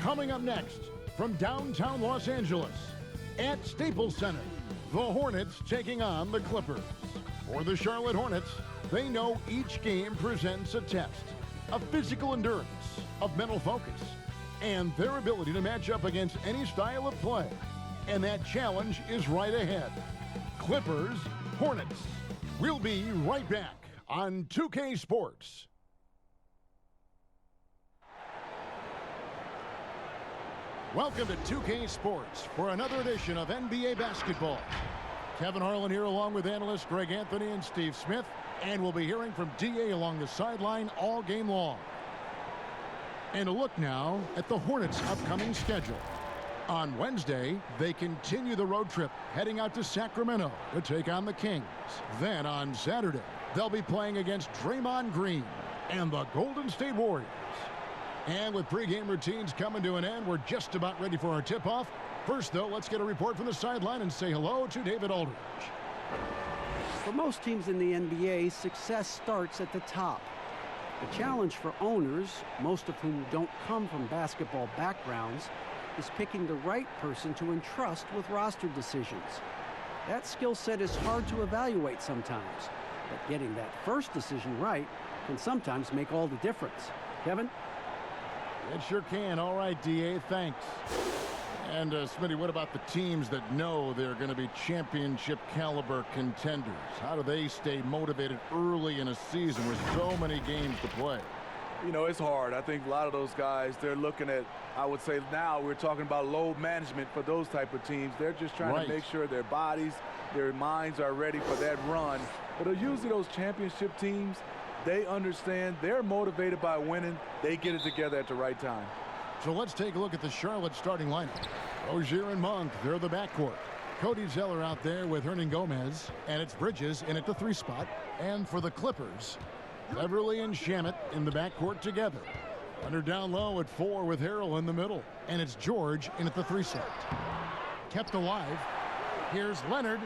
Coming up next, from downtown Los Angeles, at Staples Center, the Hornets taking on the Clippers. For the Charlotte Hornets, they know each game presents a test of physical endurance, of mental focus, and their ability to match up against any style of play. And that challenge is right ahead. Clippers, Hornets. We'll be right back on 2K Sports. Welcome to 2K Sports for another edition of NBA basketball. Kevin Harlan here along with analysts Greg Anthony and Steve Smith, and we'll be hearing from DA along the sideline all game long. And a look now at the Hornets' upcoming schedule. On Wednesday, they continue the road trip, heading out to Sacramento to take on the Kings. Then on Saturday, they'll be playing against Draymond Green and the Golden State Warriors. And with pregame routines coming to an end, we're just about ready for our tip-off. First, though, let's get a report from the sideline and say hello to David Aldridge. For most teams in the NBA, success starts at the top. The challenge for owners, most of whom don't come from basketball backgrounds, is picking the right person to entrust with roster decisions. That skill set is hard to evaluate sometimes, but getting that first decision right can sometimes make all the difference. Kevin? It sure can. All right, DA, thanks. And, Smitty, what about the teams that know they're going to be championship caliber contenders? How do they stay motivated early in a season with so many games to play? You know, it's hard. I think a lot of those guys, they're looking at, I would say now we're talking about load management for those type of teams. They're just trying to make sure their bodies, their minds are ready for that run. But usually those championship teams, they understand, they're motivated by winning. They get it together at the right time. So let's take a look at the Charlotte starting lineup. Rozier and Monk, they're the backcourt. Cody Zeller out there with Hernan Gomez, and it's Bridges in at the 3 spot. And for the Clippers, Beverly and Shamet in the backcourt together. Leonard down low at 4 with Harrell in the middle. And it's George in at the 3 slot. Kept alive. Here's Leonard.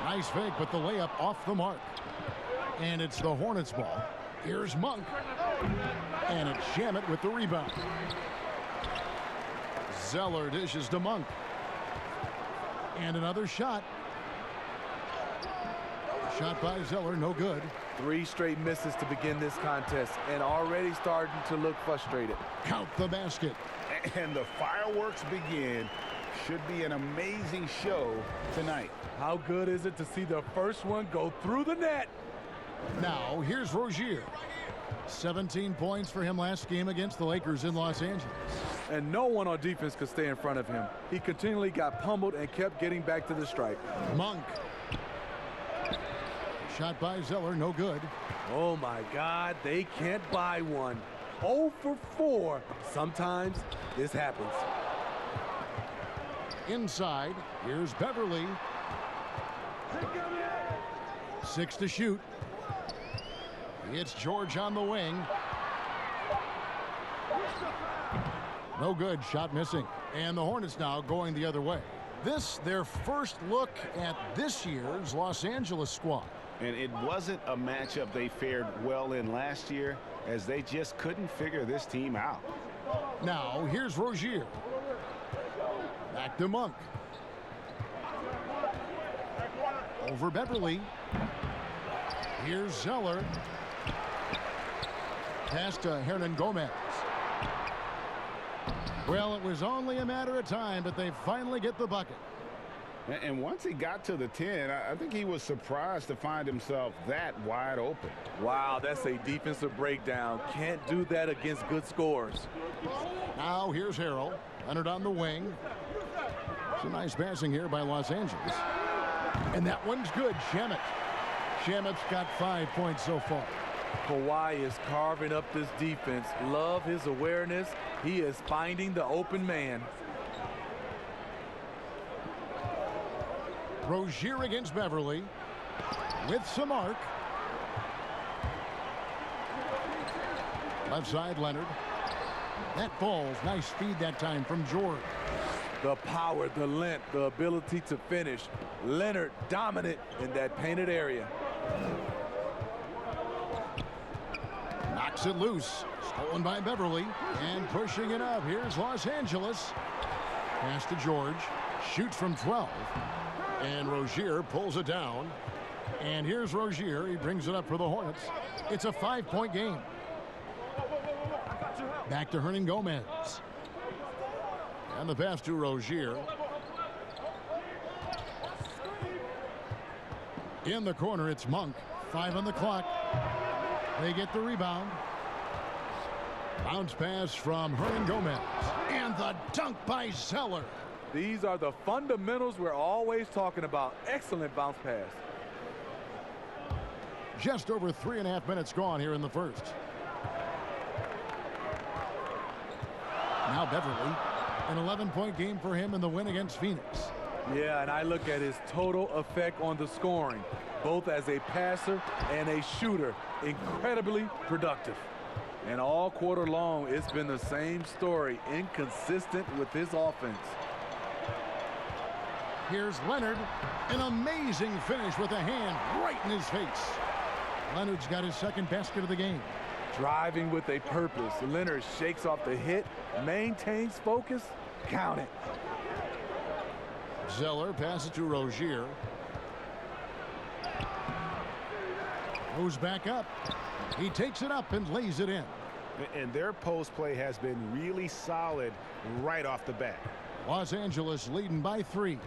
Nice fake, but the layup off the mark. And it's the Hornets ball. Here's Monk. And it's Shamet with the rebound. Zeller dishes to Monk. And another shot. Shot by Zeller, no good. 3 straight misses to begin this contest and already starting to look frustrated. Count the basket. And the fireworks begin. Should be an amazing show tonight. How good is it to see the first one go through the net? Now, here's Rozier. 17 points for him last game against the Lakers in Los Angeles. And no one on defense could stay in front of him. He continually got pummeled and kept getting back to the stripe. Monk. Shot by Zeller, no good. Oh my God, they can't buy one. 0 for 4. Sometimes this happens. Inside, here's Beverly. 6 to shoot. It's George on the wing. No good, shot missing. And the Hornets now going the other way. This, their first look at this year's Los Angeles squad. And it wasn't a matchup they fared well in last year, as they just couldn't figure this team out. Now, here's Rozier. Back to Monk. Over Beverly. Here's Zeller. Pass to Hernan Gomez. Well, it was only a matter of time, but they finally get the bucket. And once he got to the 10, I think he was surprised to find himself that wide open. Wow, that's a defensive breakdown. Can't do that against good scores. Now here's Harrell. Leonard on the wing. Some nice passing here by Los Angeles. And that one's good. Shamet. Shamet's got 5 points so far. Kawhi is carving up this defense. Love his awareness. He is finding the open man. Rozier against Beverly. With some arc. Left side, Leonard. That falls. Nice feed that time from George. The power, the length, the ability to finish. Leonard dominant in that painted area. Knocks it loose. Stolen by Beverly. And pushing it up. Here's Los Angeles. Pass to George. Shoots from 12. And Rozier pulls it down. And here's Rozier. He brings it up for the Hornets. It's a 5-point game. Back to Hernangomez. And the pass to Rozier. In the corner, it's Monk. 5 on the clock. They get the rebound. Bounce pass from Hernangomez. And the dunk by Zeller. These are the fundamentals we're always talking about. Excellent bounce pass. Just over 3.5 minutes gone here in the first. Now Beverly. An 11-point game for him in the win against Phoenix. Yeah, and I look at his total effect on the scoring, both as a passer and a shooter. Incredibly productive. And all quarter long, it's been the same story, inconsistent with his offense. Here's Leonard. An amazing finish with a hand right in his face. Leonard's got his second basket of the game. Driving with a purpose. Leonard shakes off the hit, maintains focus, count it. Zeller passes to Rozier. Moves back up. He takes it up and lays it in. And their post play has been really solid right off the bat. Los Angeles leading by 3.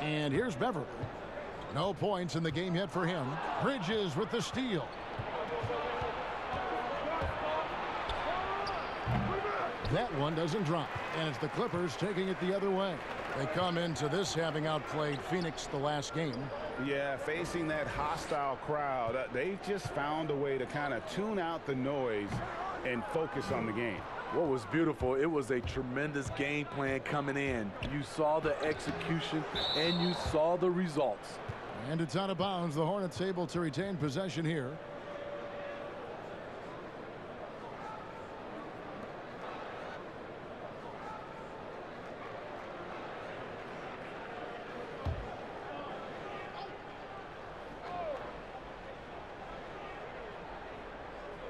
And here's Beverly. No points in the game yet for him. Bridges with the steal. That one doesn't drop. And it's the Clippers taking it the other way. They come into this having outplayed Phoenix the last game. Yeah, facing that hostile crowd, they've just found a way to kind of tune out the noise and focus on the game. What was beautiful, it was a tremendous game plan coming in. You saw the execution and you saw the results. And it's out of bounds. The Hornets able to retain possession here.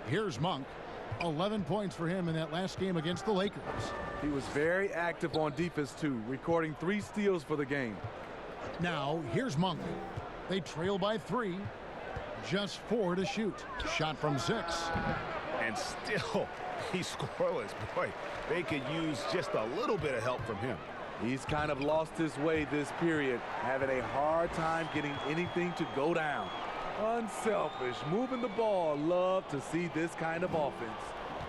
Here's Monk. 11 points for him in that last game against the Lakers. He was very active on defense too, recording 3 steals for the game. Now here's Monk. They trail by 3. Just 4 to shoot. Shot from 6. And still, he's scoreless. Boy, they could use just a little bit of help from him. He's kind of lost his way this period, having a hard time getting anything to go down. Unselfish, moving the ball. Love to see this kind of offense.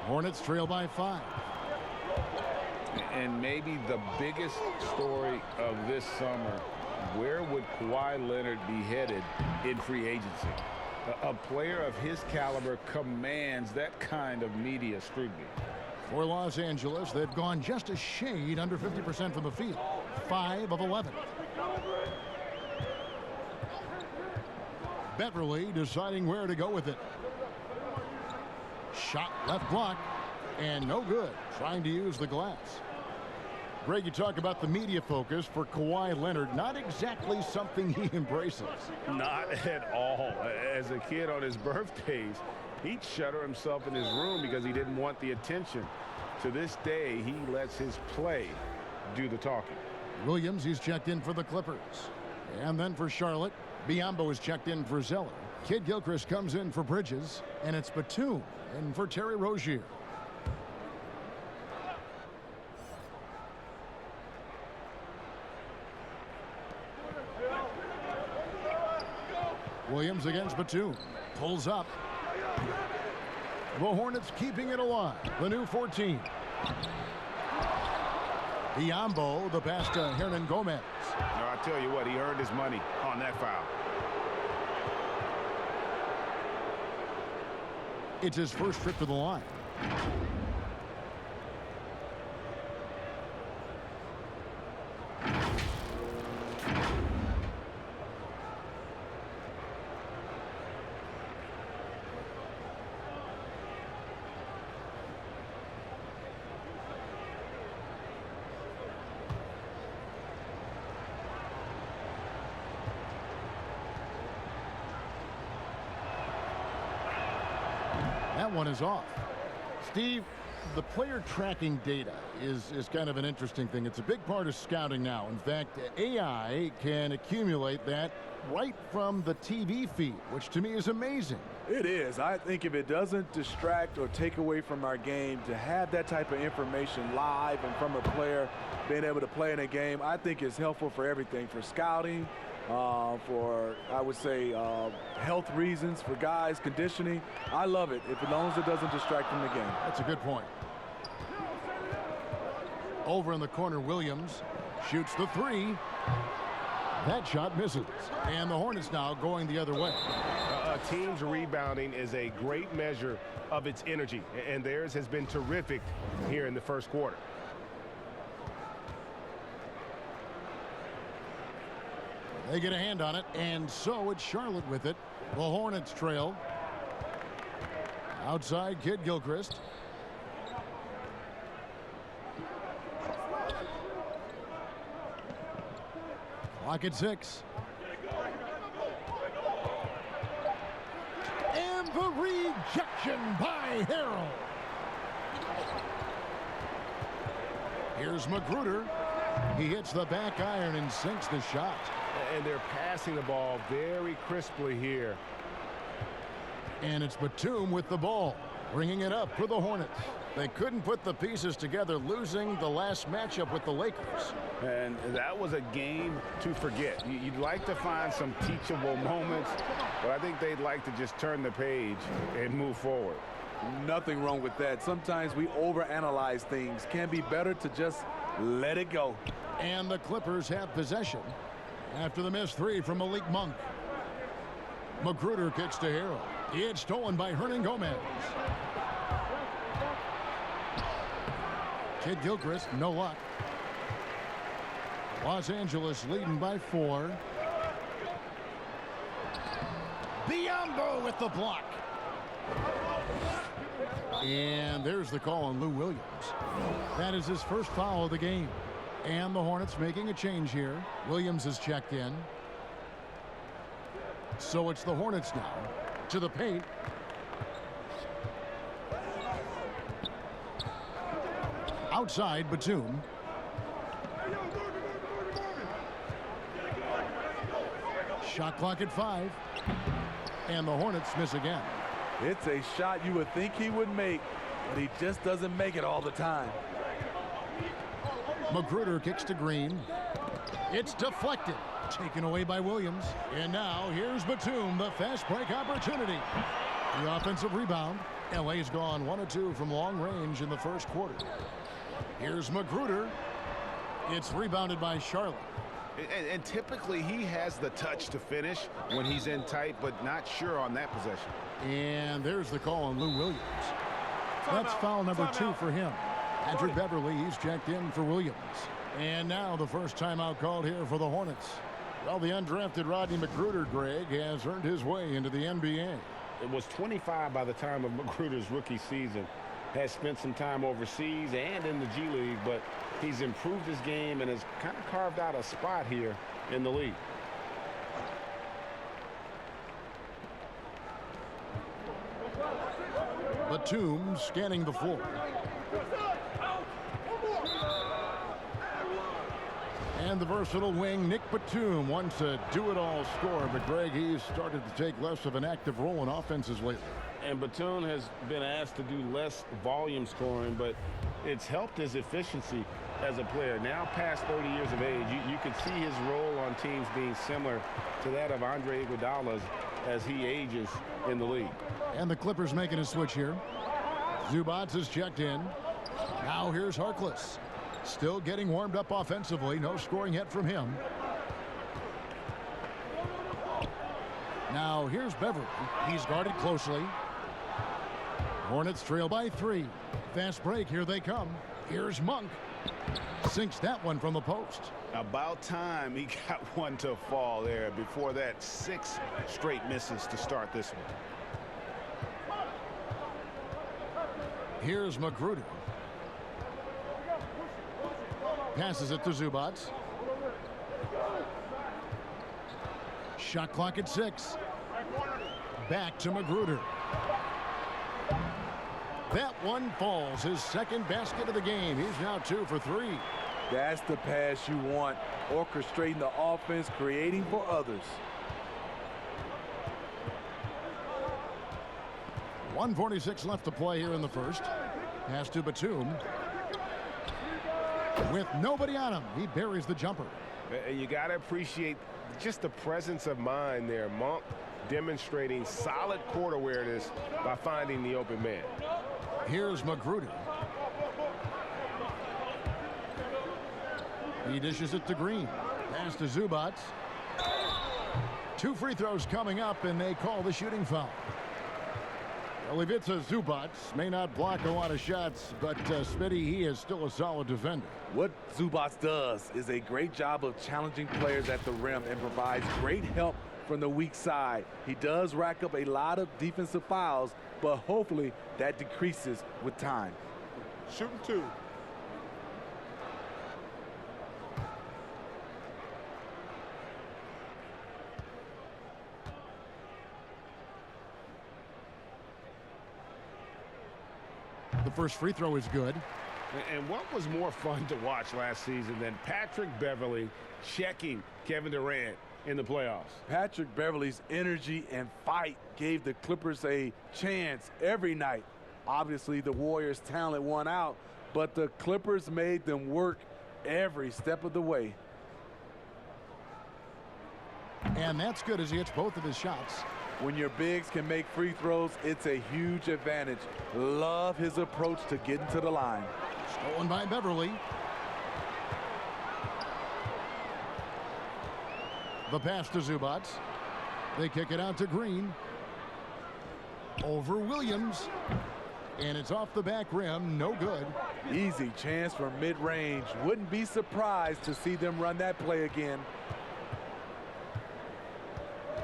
Hornets trail by 5. And maybe the biggest story of this summer, where would Kawhi Leonard be headed in free agency? A player of his caliber commands that kind of media scrutiny. For Los Angeles, they've gone just a shade under 50% from the field. 5 of 11. Beverly deciding where to go with it. Shot left block. And no good. Trying to use the glass. Greg, you talk about the media focus for Kawhi Leonard. Not exactly something he embraces. Not at all. As a kid on his birthdays, he'd shutter himself in his room because he didn't want the attention. To this day, he lets his play do the talking. Williams, he's checked in for the Clippers. And then for Charlotte, Biyombo is checked in for Zeller. Kid Gilchrist comes in for Bridges. And it's Batum in for Terry Rozier. Williams against Batum. Pulls up. The Hornets keeping it alive. The new 14. Biyombo, the pass to Hernangomez. No, I tell you what, he earned his money on that foul. It's his first trip to the line. That one is off. Steve, the player tracking data is kind of an interesting thing. It's a big part of scouting now. In fact, AI can accumulate that right from the TV feed, which to me is amazing. It is. I think if it doesn't distract or take away from our game, to have that type of information live and from a player being able to play in a game, I think is helpful for everything, for scouting, for, I would say, health reasons, for guys, conditioning. I love it, as long as it doesn't distract from the game. That's a good point. Over in the corner, Williams shoots the three. That shot misses. And the Hornets now going the other way. A team's rebounding is a great measure of its energy, and theirs has been terrific here in the first quarter. They get a hand on it, and so it's Charlotte with it. The Hornets trail. Outside, Kid Gilchrist. Clock at 6. And the rejection by Harrell. Here's Magruder. He hits the back iron and sinks the shot. And they're passing the ball very crisply here. And it's Batum with the ball, bringing it up for the Hornets. They couldn't put the pieces together, losing the last matchup with the Lakers. And that was a game to forget. You'd like to find some teachable moments, but I think they'd like to just turn the page and move forward. Nothing wrong with that. Sometimes we overanalyze things. Can be better to just let it go. And the Clippers have possession after the missed three from Malik Monk. Magruder kicks to Harrell. It's stolen by Hernan Gomez. Kid Gilchrist, no luck. Los Angeles leading by 4. Biyombo with the block. And there's the call on Lou Williams. That is his first foul of the game. And the Hornets making a change here. Williams is checked in. So it's the Hornets now to the paint. Outside, Batum. Shot clock at 5. And the Hornets miss again. It's a shot you would think he would make, but he just doesn't make it all the time. Magruder kicks to Green. It's deflected. Taken away by Williams. And now here's Batum, the fast break opportunity. The offensive rebound. LA's gone 1 of 2 from long range in the first quarter. Here's Magruder. It's rebounded by Charlotte. And typically he has the touch to finish when he's in tight, but not sure on that possession. And there's the call on Lou Williams. That's foul number 2 for him. Andrew Beverly, he's checked in for Williams. And now the first timeout called here for the Hornets. Well, the undrafted Rodney Magruder, Greg, has earned his way into the NBA. It was 25 by the time of Magruder's rookie season. Has spent some time overseas and in the G League, but he's improved his game and has kind of carved out a spot here in the league. Batum scanning the floor. And the versatile wing, Nick Batum, wants a do-it-all scorer, but Greg, he's started to take less of an active role in offenses lately. And Batum has been asked to do less volume scoring, but it's helped his efficiency as a player. Now past 30 years of age, you can see his role on teams being similar to that of Andre Iguodala's as he ages in the league. And the Clippers making a switch here. Zubats is checked in. Now here's Harkless. Still getting warmed up offensively. No scoring yet from him. Now here's Beverly. He's guarded closely. Hornets trail by 3. Fast break. Here they come. Here's Monk. Sinks that one from the post. About time he got one to fall there. Before that, 6 straight misses to start this one. Here's Magruder. Passes it to Zubats. Shot clock at 6. Back to Magruder. That one falls. His second basket of the game. He's now 2 for 3. That's the pass you want. Orchestrating the offense, creating for others. 1:46 left to play here in the first. Pass to Batum. With nobody on him, he buries the jumper. And you got to appreciate just the presence of mind there. Monk demonstrating solid court awareness by finding the open man. Here's Magruder. He dishes it to Green. Pass to Zubac. 2 free throws coming up, and they call the shooting foul. Well, Ivica Zubac may not block a lot of shots, but Smitty, he is still a solid defender. What Zubac does is a great job of challenging players at the rim and provides great help from the weak side. He does rack up a lot of defensive fouls, but hopefully that decreases with time. Shooting 2. The first free throw is good. And what was more fun to watch last season than Patrick Beverley checking Kevin Durant in the playoffs? Patrick Beverley's energy and fight gave the Clippers a chance every night. Obviously, the Warriors' talent won out, but the Clippers made them work every step of the way. And that's good as he hits both of his shots. When your bigs can make free throws, it's a huge advantage. Love his approach to getting to the line. Stolen by Beverley. The pass to Zubac. They kick it out to Green. Over Williams. And it's off the back rim. No good. Easy chance from mid-range. Wouldn't be surprised to see them run that play again.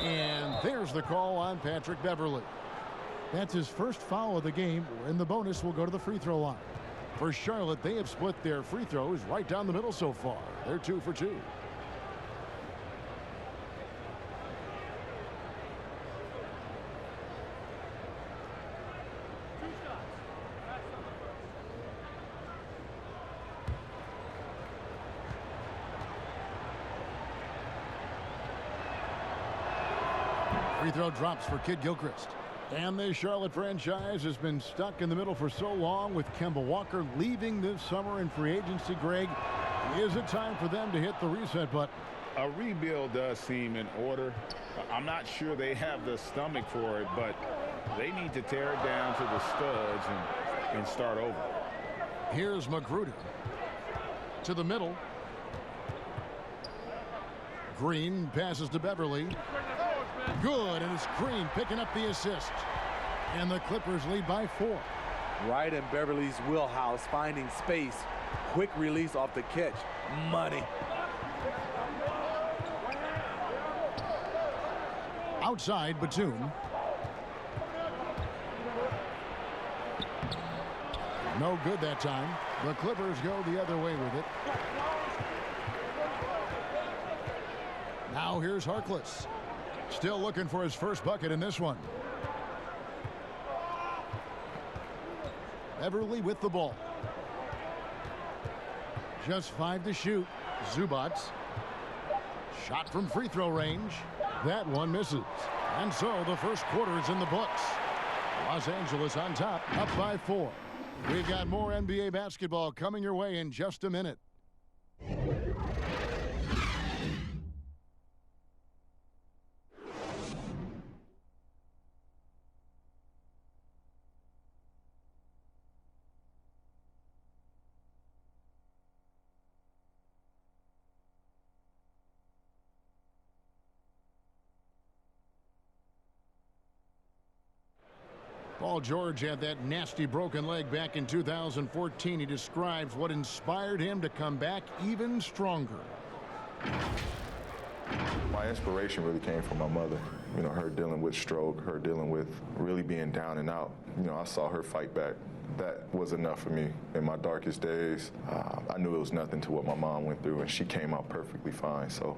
And there's the call on Patrick Beverley. That's his first foul of the game, and the bonus will go to the free throw line. For Charlotte, they have split their free throws right down the middle so far. They're 2 for 2. Free throw drops for Kid Gilchrist. And the Charlotte franchise has been stuck in the middle for so long with Kemba Walker leaving this summer in free agency. Greg, is it time for them to hit the reset button? A rebuild does seem in order. I'm not sure they have the stomach for it, but they need to tear it down to the studs and start over. Here's Magruder. To the middle. Green passes to Beverley. Good, and it's Green picking up the assist. And the Clippers lead by 4. Right in Beverley's wheelhouse, finding space. Quick release off the catch. Money. Outside, Batum. No good that time. The Clippers go the other way with it. Now here's Harkless. Still looking for his first bucket in this one. Beverley with the ball. Just 5 to shoot. Zubac. Shot from free throw range. That one misses. And so the first quarter is in the books. Los Angeles on top, up by 4. We've got more NBA basketball coming your way in just a minute. Paul George had that nasty broken leg back in 2014. He describes what inspired him to come back even stronger. My inspiration really came from my mother. You know, her dealing with stroke, her dealing with really being down and out. You know, I saw her fight back. That was enough for me. In my darkest days, I knew it was nothing to what my mom went through, and she came out perfectly fine. So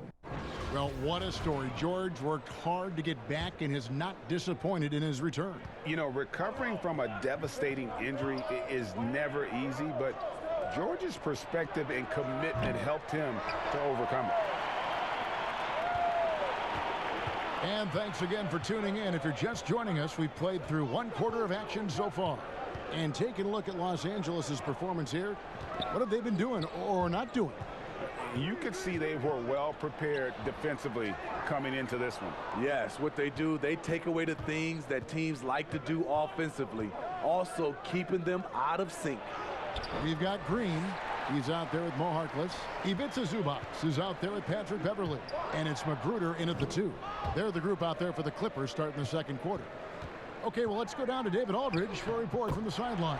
Well, what a story. George worked hard to get back and is not disappointed in his return. You know, recovering from a devastating injury is never easy, but George's perspective and commitment helped him to overcome it. And thanks again for tuning in. If you're just joining us, we've played through 1 quarter of action so far. And taking a look at Los Angeles' performance here, what have they been doing or not doing? You could see they were well prepared defensively coming into this one. Yes, what they do, they take away the things that teams like to do offensively, also keeping them out of sync. We've got Green. He's out there with Mo Harkless. Ivica Zubac is out there with Patrick Beverley. And it's Magruder in at the 2. They're the group out there for the Clippers starting the second quarter. Okay, well, let's go down to David Aldridge for a report from the sideline.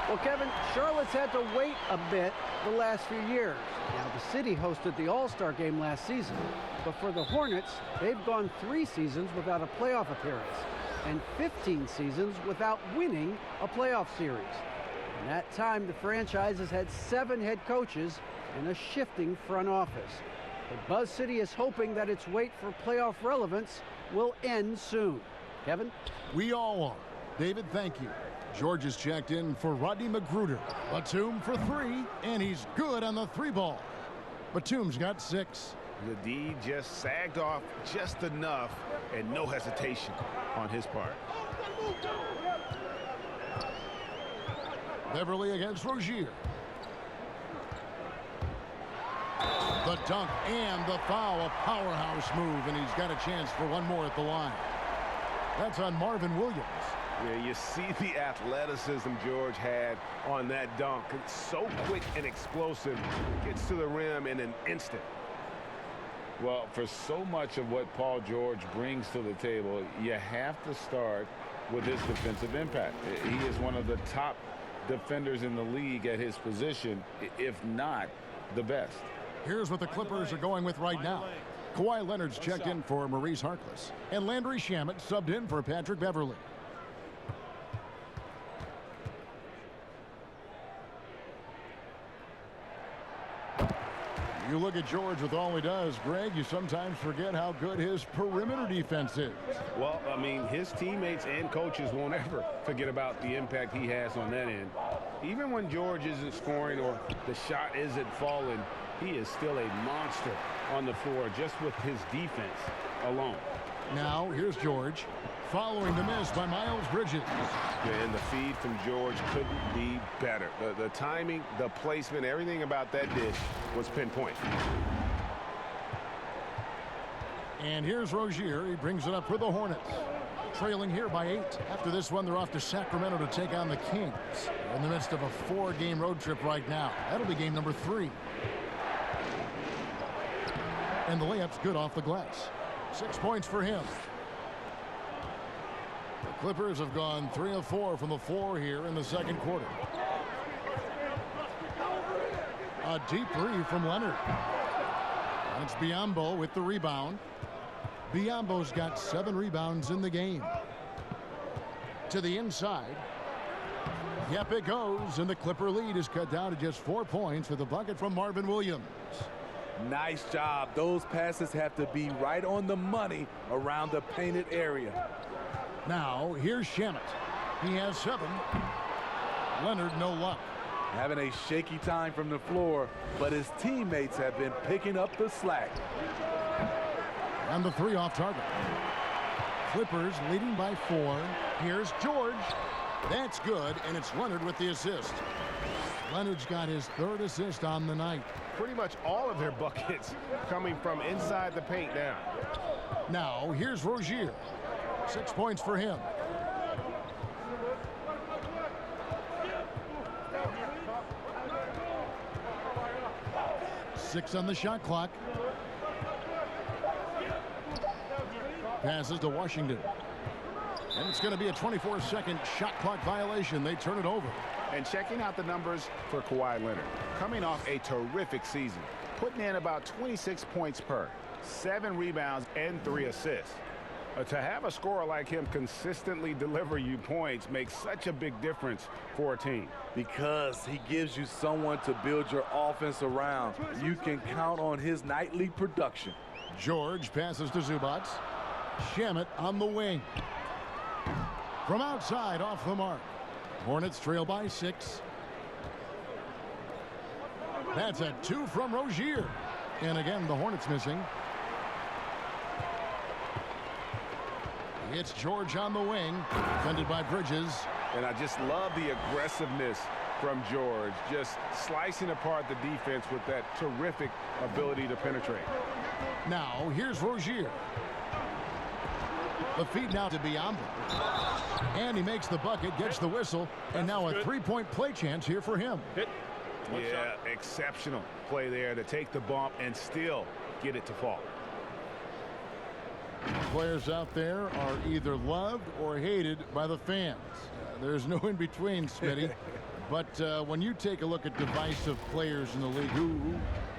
Well, Kevin, Charlotte's had to wait a bit the last few years. Now, the city hosted the All-Star game last season. But for the Hornets, they've gone 3 seasons without a playoff appearance and 15 seasons without winning a playoff series. In that time, the franchise has had 7 head coaches and a shifting front office. But Buzz City is hoping that its wait for playoff relevance will end soon. Kevin? We all are. David, thank you. George is checked in for Rodney Magruder. Batum for 3, and he's good on the 3 ball. Batum's got 6. The D just sagged off just enough, and no hesitation on his part. Beverly against Rozier. The dunk and the foul, a powerhouse move, and he's got a chance for 1 more at the line. That's on Marvin Williams. Yeah, you see the athleticism George had on that dunk. It's so quick and explosive. Gets to the rim in an instant. Well, for so much of what Paul George brings to the table, you have to start with his defensive impact. He is one of the top defenders in the league at his position, if not the best. Here's what the Clippers are going with right now. Kawhi Leonard's checked in for Maurice Harkless, and Landry Shamet subbed in for Patrick Beverley. You look at George with all he does, Greg, you sometimes forget how good his perimeter defense is. Well, I mean, his teammates and coaches won't ever forget about the impact he has on that end. Even when George isn't scoring or the shot isn't falling, he is still a monster on the floor just with his defense alone. Now, here's George, following the miss by Miles Bridges. Yeah, and the feed from George couldn't be better. The timing, the placement, everything about that dish was pinpoint. And here's Rozier. He brings it up for the Hornets. Trailing here by 8. After this one, they're off to Sacramento to take on the Kings. They're in the midst of a 4-game road trip right now. That'll be game number 3. And the layup's good off the glass. 6 points for him. The Clippers have gone 3 of 4 from the floor here in the second quarter. A deep 3 from Leonard. And it's Biyombo with the rebound. Biyombo's got 7 rebounds in the game. To the inside. Yep, it goes, and the Clipper lead is cut down to just 4 points with a bucket from Marvin Williams. Nice job. Those passes have to be right on the money around the painted area. Now, here's Shamet. He has 7. Leonard, no luck. Having a shaky time from the floor, but his teammates have been picking up the slack. And the 3 off target. Clippers leading by 4. Here's George. That's good, and it's Leonard with the assist. Leonard's got his 3rd assist on the night. Pretty much all of their buckets coming from inside the paint now. Now, here's Rozier. 6 points for him. Six on the shot clock. Passes to Washington. And it's going to be a 24-second shot clock violation. They turn it over. And checking out the numbers for Kawhi Leonard. Coming off a terrific season. Putting in about 26 points per. 7 rebounds and 3 assists. To have a scorer like him consistently deliver you points makes such a big difference for a team. Because he gives you someone to build your offense around. You can count on his nightly production. George passes to Zubats. Shamet on the wing. From outside, off the mark. Hornets trail by 6. That's a 2 from Rozier. And again, the Hornets missing. It's George on the wing, defended by Bridges. And I just love the aggressiveness from George, just slicing apart the defense with that terrific ability to penetrate. Now, here's Rozier. The feed now to Biombo. And he makes the bucket, gets the whistle, and now a three-point play chance here for him. Yeah, exceptional play there to take the bump and still get it to fall. Players out there are either loved or hated by the fans. There's no in between, Smitty. But when you take a look at divisive players in the league, who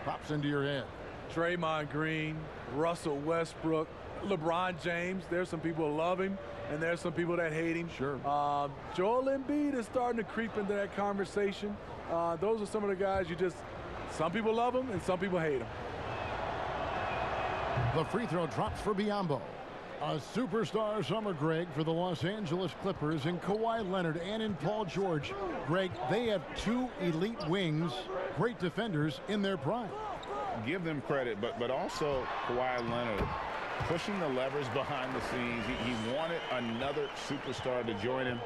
pops into your head? Draymond Green, Russell Westbrook, LeBron James. There's some people who love him, and there's some people that hate him. Sure. Joel Embiid is starting to creep into that conversation. Those are some of the guys some people love him and some people hate him. The free throw drops for Biombo. A superstar summer, Greg, for the Los Angeles Clippers in Kawhi Leonard and in Paul George. Greg, they have 2 elite wings, great defenders in their prime. Give them credit, but also Kawhi Leonard pushing the levers behind the scenes. He wanted another superstar to join him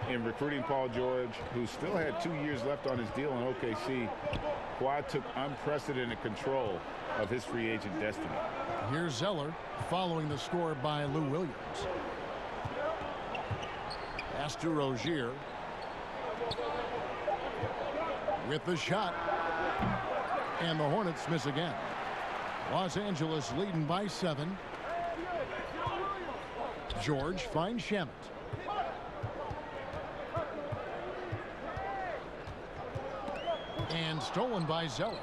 in recruiting Paul George, who still had 2 years left on his deal in OKC. Kawhi took unprecedented control of his free agent destiny. Here's Zeller following the score by Lou Williams. Pass to Rozier. With the shot. And the Hornets miss again. Los Angeles leading by 7. George finds Shamet. And stolen by Zeller.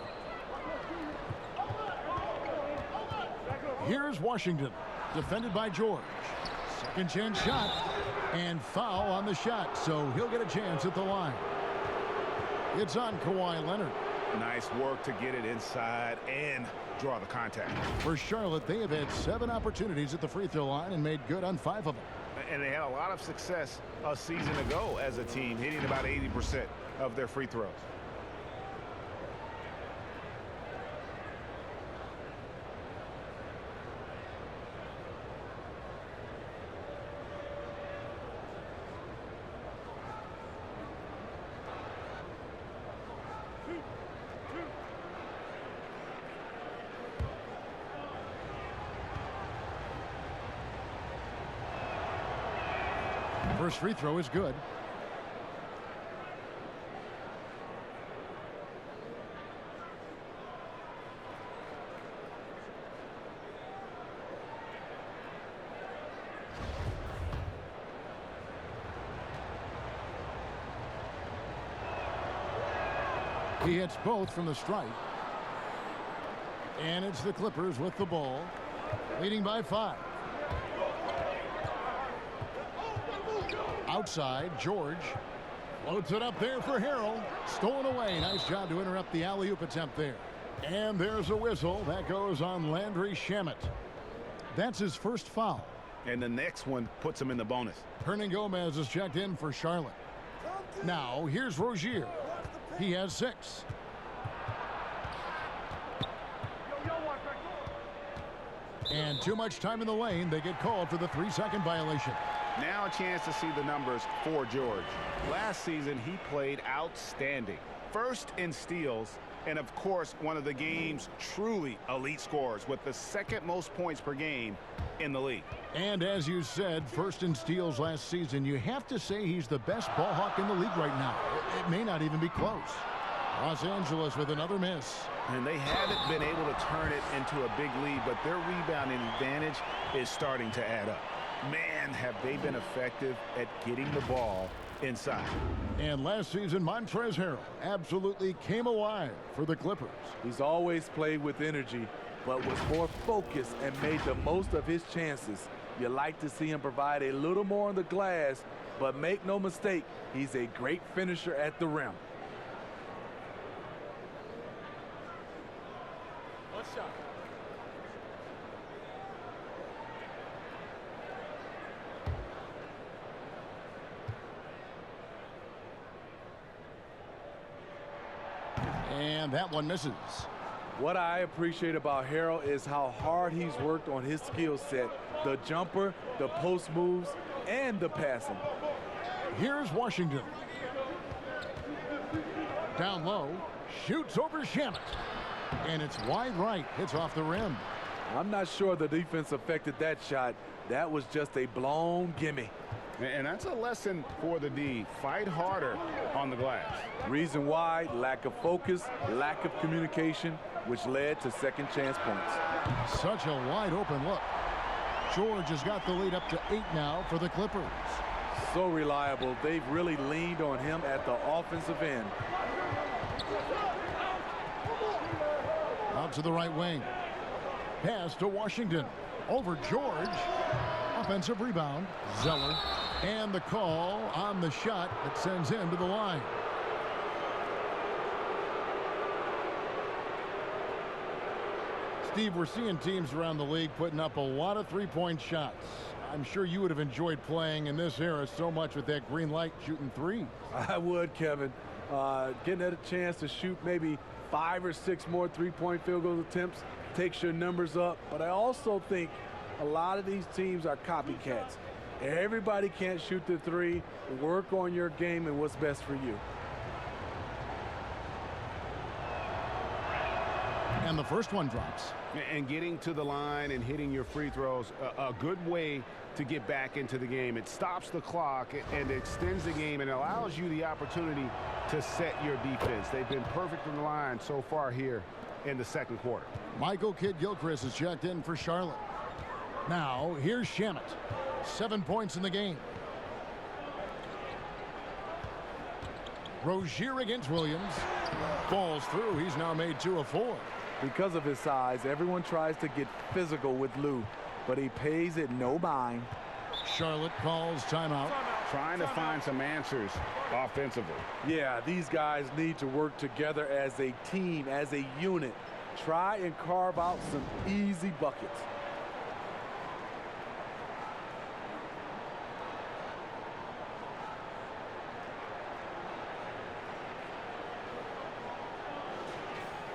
Here's Washington, defended by George. Second chance shot, and foul on the shot, so he'll get a chance at the line. It's on Kawhi Leonard. Nice work to get it inside and draw the contact. For Charlotte, they have had 7 opportunities at the free throw line and made good on 5 of them. And they had a lot of success a season ago as a team, hitting about 80% of their free throws. First free throw is good. He hits both from the stripe. And it's the Clippers with the ball, leading by 5. Outside, George floats it up there for Harrell. Stolen away. Nice job to interrupt the alley-oop attempt there. And there's a whistle. That goes on Landry Shamet. That's his first foul. And the next one puts him in the bonus. Hernan Gomez is checked in for Charlotte. Now, here's Rozier. He has 6. And too much time in the lane. They get called for the 3-second violation. Now a chance to see the numbers for George. Last season, he played outstanding. First in steals, and of course, one of the game's truly elite scorers with the second most points per game in the league. And as you said, first in steals last season, you have to say he's the best ball hawk in the league right now. It may not even be close. Los Angeles with another miss. And they haven't been able to turn it into a big lead, but their rebounding advantage is starting to add up. Man, have they been effective at getting the ball inside. And last season, Montrezl Harrell absolutely came alive for the Clippers. He's always played with energy, but was more focused and made the most of his chances. You like to see him provide a little more on the glass, but make no mistake, he's a great finisher at the rim. And that one misses. What I appreciate about Harrell is how hard he's worked on his skill set. The jumper, the post moves, and the passing. Here's Washington. Down low, shoots over Shamet. And it's wide right, hits off the rim. I'm not sure the defense affected that shot. That was just a blown gimme. And that's a lesson for the D. Fight harder on the glass. Reason why, lack of focus, lack of communication, which led to second chance points. Such a wide open look. George has got the lead up to 8 now for the Clippers. So reliable. They've really leaned on him at the offensive end. Out to the right wing. Pass to Washington. Over George. Offensive rebound. Zeller. And the call on the shot that sends him to the line. Steve, we're seeing teams around the league putting up a lot of three-point shots. I'm sure you would have enjoyed playing in this era so much with that green light shooting threes. I would, Kevin. Getting a chance to shoot maybe 5 or 6 more three-point field goal attempts takes your numbers up. But I also think a lot of these teams are copycats. Everybody can't shoot the three. Work on your game and what's best for you. And the first one drops. And getting to the line and hitting your free throws, a good way to get back into the game. It stops the clock and extends the game and allows you the opportunity to set your defense. They've been perfect from the line so far here in the second quarter. Michael Kidd-Gilchrist is checked in for Charlotte. Now, here's Shamet. 7 points in the game. Rozier against Williams. Falls through. He's now made 2 of 4. Because of his size, everyone tries to get physical with Lou, but he pays it no mind. Charlotte calls timeout. Trying to find some answers offensively. Yeah, these guys need to work together as a team, as a unit. Try and carve out some easy buckets.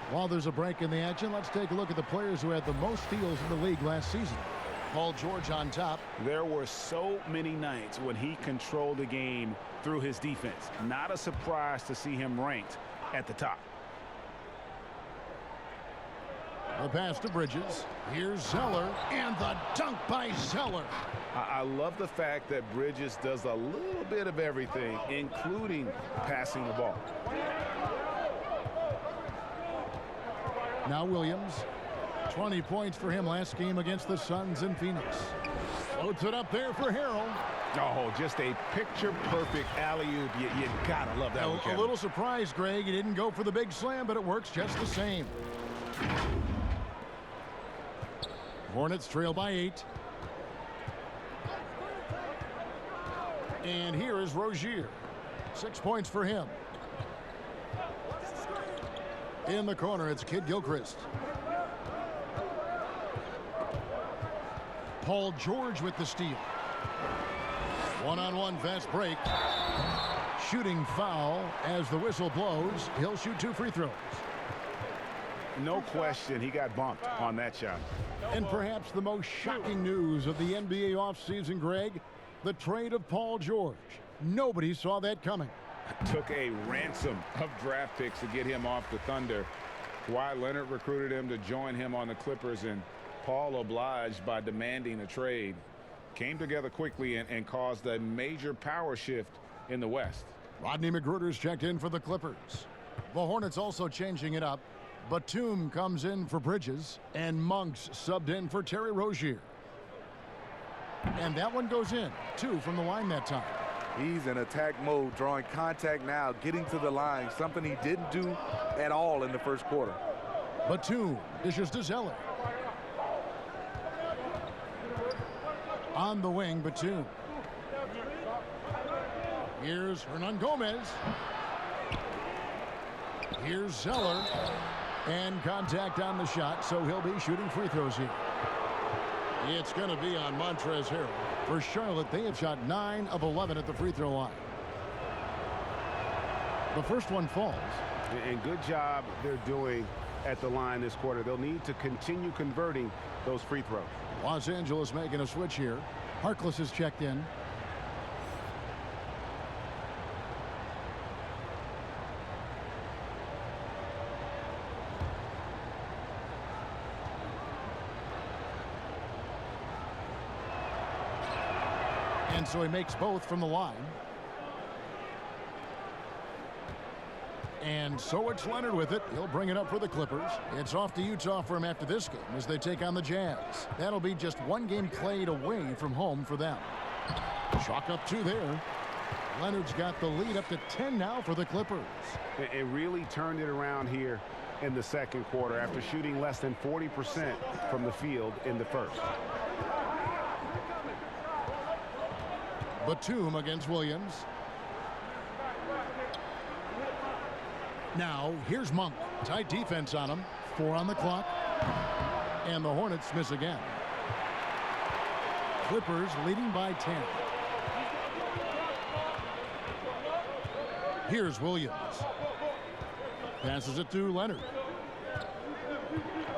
While there's a break in the action, let's take a look at the players who had the most steals in the league last season. Paul George on top. There were so many nights when he controlled the game through his defense. Not a surprise to see him ranked at the top. The pass to Bridges. Here's Zeller, and the dunk by Zeller. I love the fact that Bridges does a little bit of everything, including passing the ball. Now Williams. 20 points for him last game against the Suns in Phoenix. Floats it up there for Harrell. Oh, just a picture-perfect alley-oop. You gotta love that one, Kevin. A little surprise, Greg. He didn't go for the big slam, but it works just the same. Hornets trail by 8. And here is Rozier. 6 points for him. In the corner, it's Kidd-Gilchrist. Paul George with the steal. One-on-one fast break. Shooting foul as the whistle blows. He'll shoot 2 free throws. No question, he got bumped on that shot. And perhaps the most shocking news of the NBA offseason, Greg, the trade of Paul George. Nobody saw that coming. Took a ransom of draft picks to get him off the Thunder. Kawhi Leonard recruited him to join him on the Clippers, and Paul obliged by demanding a trade. Came together quickly and caused a major power shift in the West. Rodney McGruder's checked in for the Clippers. The Hornets also changing it up. Batum comes in for Bridges, and Monks subbed in for Terry Rozier. And that one goes in. 2 from the line that time. He's in attack mode, drawing contact now, getting to the line, something he didn't do at all in the first quarter. Batum dishes to Zeller. On the wing, Batum. Here's Hernangomez. Here's Zeller. And contact on the shot, so he'll be shooting free throws here. It's going to be on Montrezl Harrell. For Charlotte, they have shot 9 of 11 at the free throw line. The first one falls. And good job they're doing at the line this quarter. They'll need to continue converting those free throws. Los Angeles making a switch here. Harkless is checked in. And so he makes both from the line. And so it's Leonard with it. He'll bring it up for the Clippers. It's off to Utah for him after this game as they take on the Jazz. That'll be just one game played away from home for them. Chalk up 2 there. Leonard's got the lead up to 10 now for the Clippers. It really turned it around here in the second quarter after shooting less than 40% from the field in the first. Batum against Williams. Now, here's Monk. Tight defense on him. 4 on the clock. And the Hornets miss again. Clippers leading by 10. Here's Williams. Passes it to Leonard.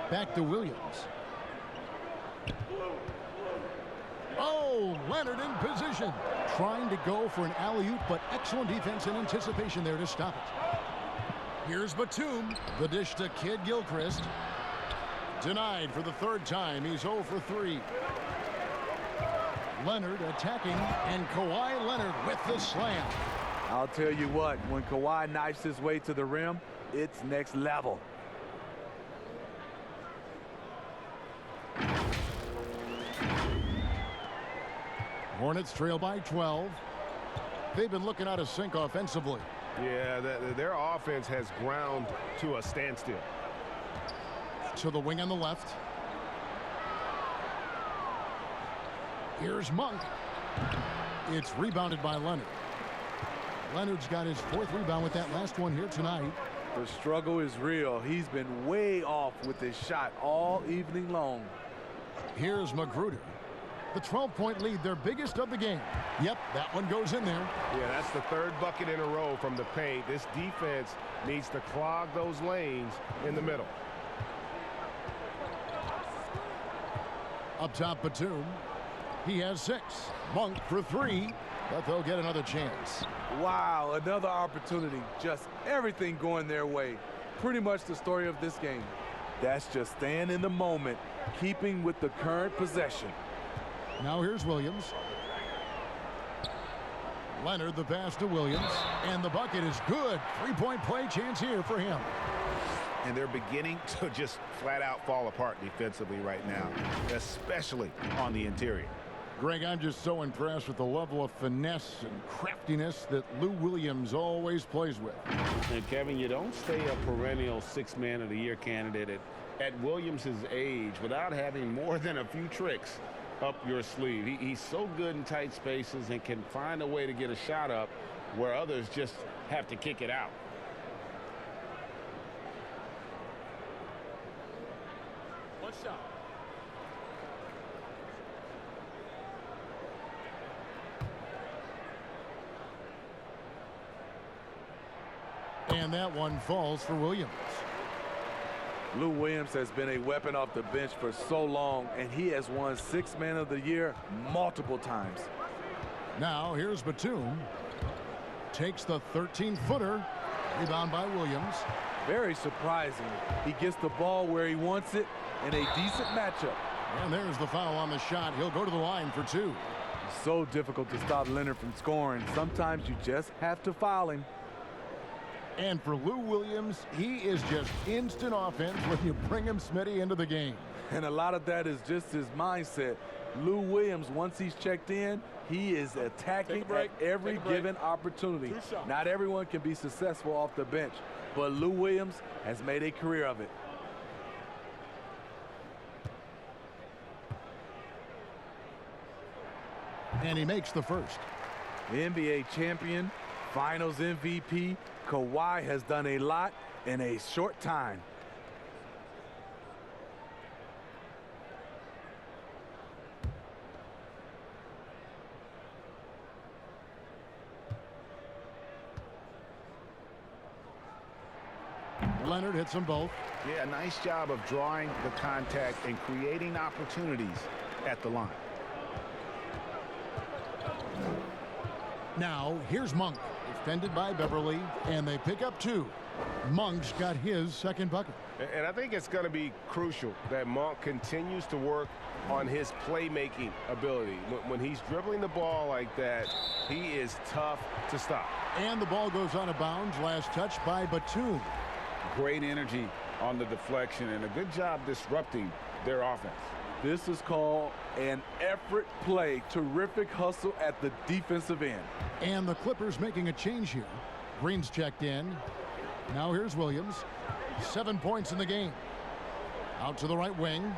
Back to Williams. Oh, Leonard in position. Trying to go for an alley-oop, but excellent defense and anticipation there to stop it. Here's Batum. The dish to Kid Gilchrist. Denied for the 3rd time. He's 0 for 3. Leonard attacking, and Kawhi Leonard with the slam. I'll tell you what, when Kawhi knifes his way to the rim, it's next level. Hornets trail by 12. They've been looking out of sync offensively. Yeah, their offense has ground to a standstill. To the wing on the left. Here's Monk. It's rebounded by Leonard. Leonard's got his 4th rebound with that last one here tonight. The struggle is real. He's been way off with his shot all evening long. Here's Magruder. The 12-point lead, their biggest of the game. Yep, that one goes in there. Yeah, that's the 3rd bucket in a row from the paint. This defense needs to clog those lanes in the middle. Up top, Batum. He has 6. Monk for 3, but they'll get another chance. Wow, another opportunity. Just everything going their way. Pretty much the story of this game. That's just staying in the moment, keeping with the current possession. Now here's Williams. Leonard the pass to Williams. And the bucket is good. 3-point play chance here for him. And they're beginning to just flat out fall apart defensively right now, especially on the interior. Greg, I'm just so impressed with the level of finesse and craftiness that Lou Williams always plays with. And Kevin, you don't stay a perennial 6th man of the year candidate at Williams' age without having more than a few tricks up your sleeve. He's so good in tight spaces and can find a way to get a shot up where others just have to kick it out. One shot. And that one falls for Williams. Lou Williams has been a weapon off the bench for so long, and he has won 6th man of the year multiple times. Now here's Batum. Takes the 13-footer. Rebound by Williams. Very surprising. He gets the ball where he wants it in a decent matchup. And there's the foul on the shot. He'll go to the line for 2. It's so difficult to stop Leonard from scoring. Sometimes you just have to foul him. And for Lou Williams, he is just instant offense when you bring him Smitty into the game. And a lot of that is just his mindset. Lou Williams, once he's checked in, he is attacking at every given opportunity. Not everyone can be successful off the bench, but Lou Williams has made a career of it. And he makes the first. NBA champion, Finals MVP, Kawhi has done a lot in a short time. Leonard hits them both. Yeah, nice job of drawing the contact and creating opportunities at the line. Now, here's Monk, defended by Beverly, and they pick up 2. Monk's got his second bucket. And I think it's going to be crucial that Monk continues to work on his playmaking ability. When he's dribbling the ball like that, he is tough to stop. And the ball goes out of bounds. Last touch by Batum. Great energy on the deflection and a good job disrupting their offense. This is called an effort play. Terrific hustle at the defensive end. And the Clippers making a change here. Green's checked in. Now here's Williams. 7 points in the game. Out to the right wing.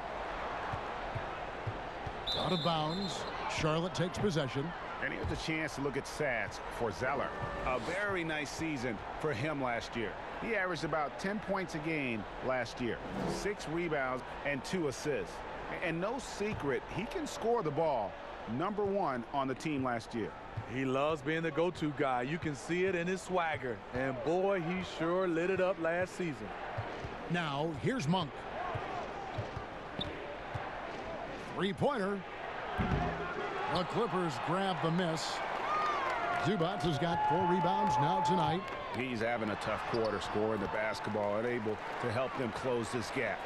Out of bounds. Charlotte takes possession. And here's a chance to look at stats for Zeller. A very nice season for him last year. He averaged about 10 points a game last year. 6 rebounds and 2 assists. And no secret, he can score the ball. #1 on the team last year. He loves being the go-to guy. You can see it in his swagger. And boy, he sure lit it up last season. Now, here's Monk. 3-pointer. The Clippers grab the miss. Zubats has got 4 rebounds now tonight. He's having a tough quarter scoring the basketball and able to help them close this gap.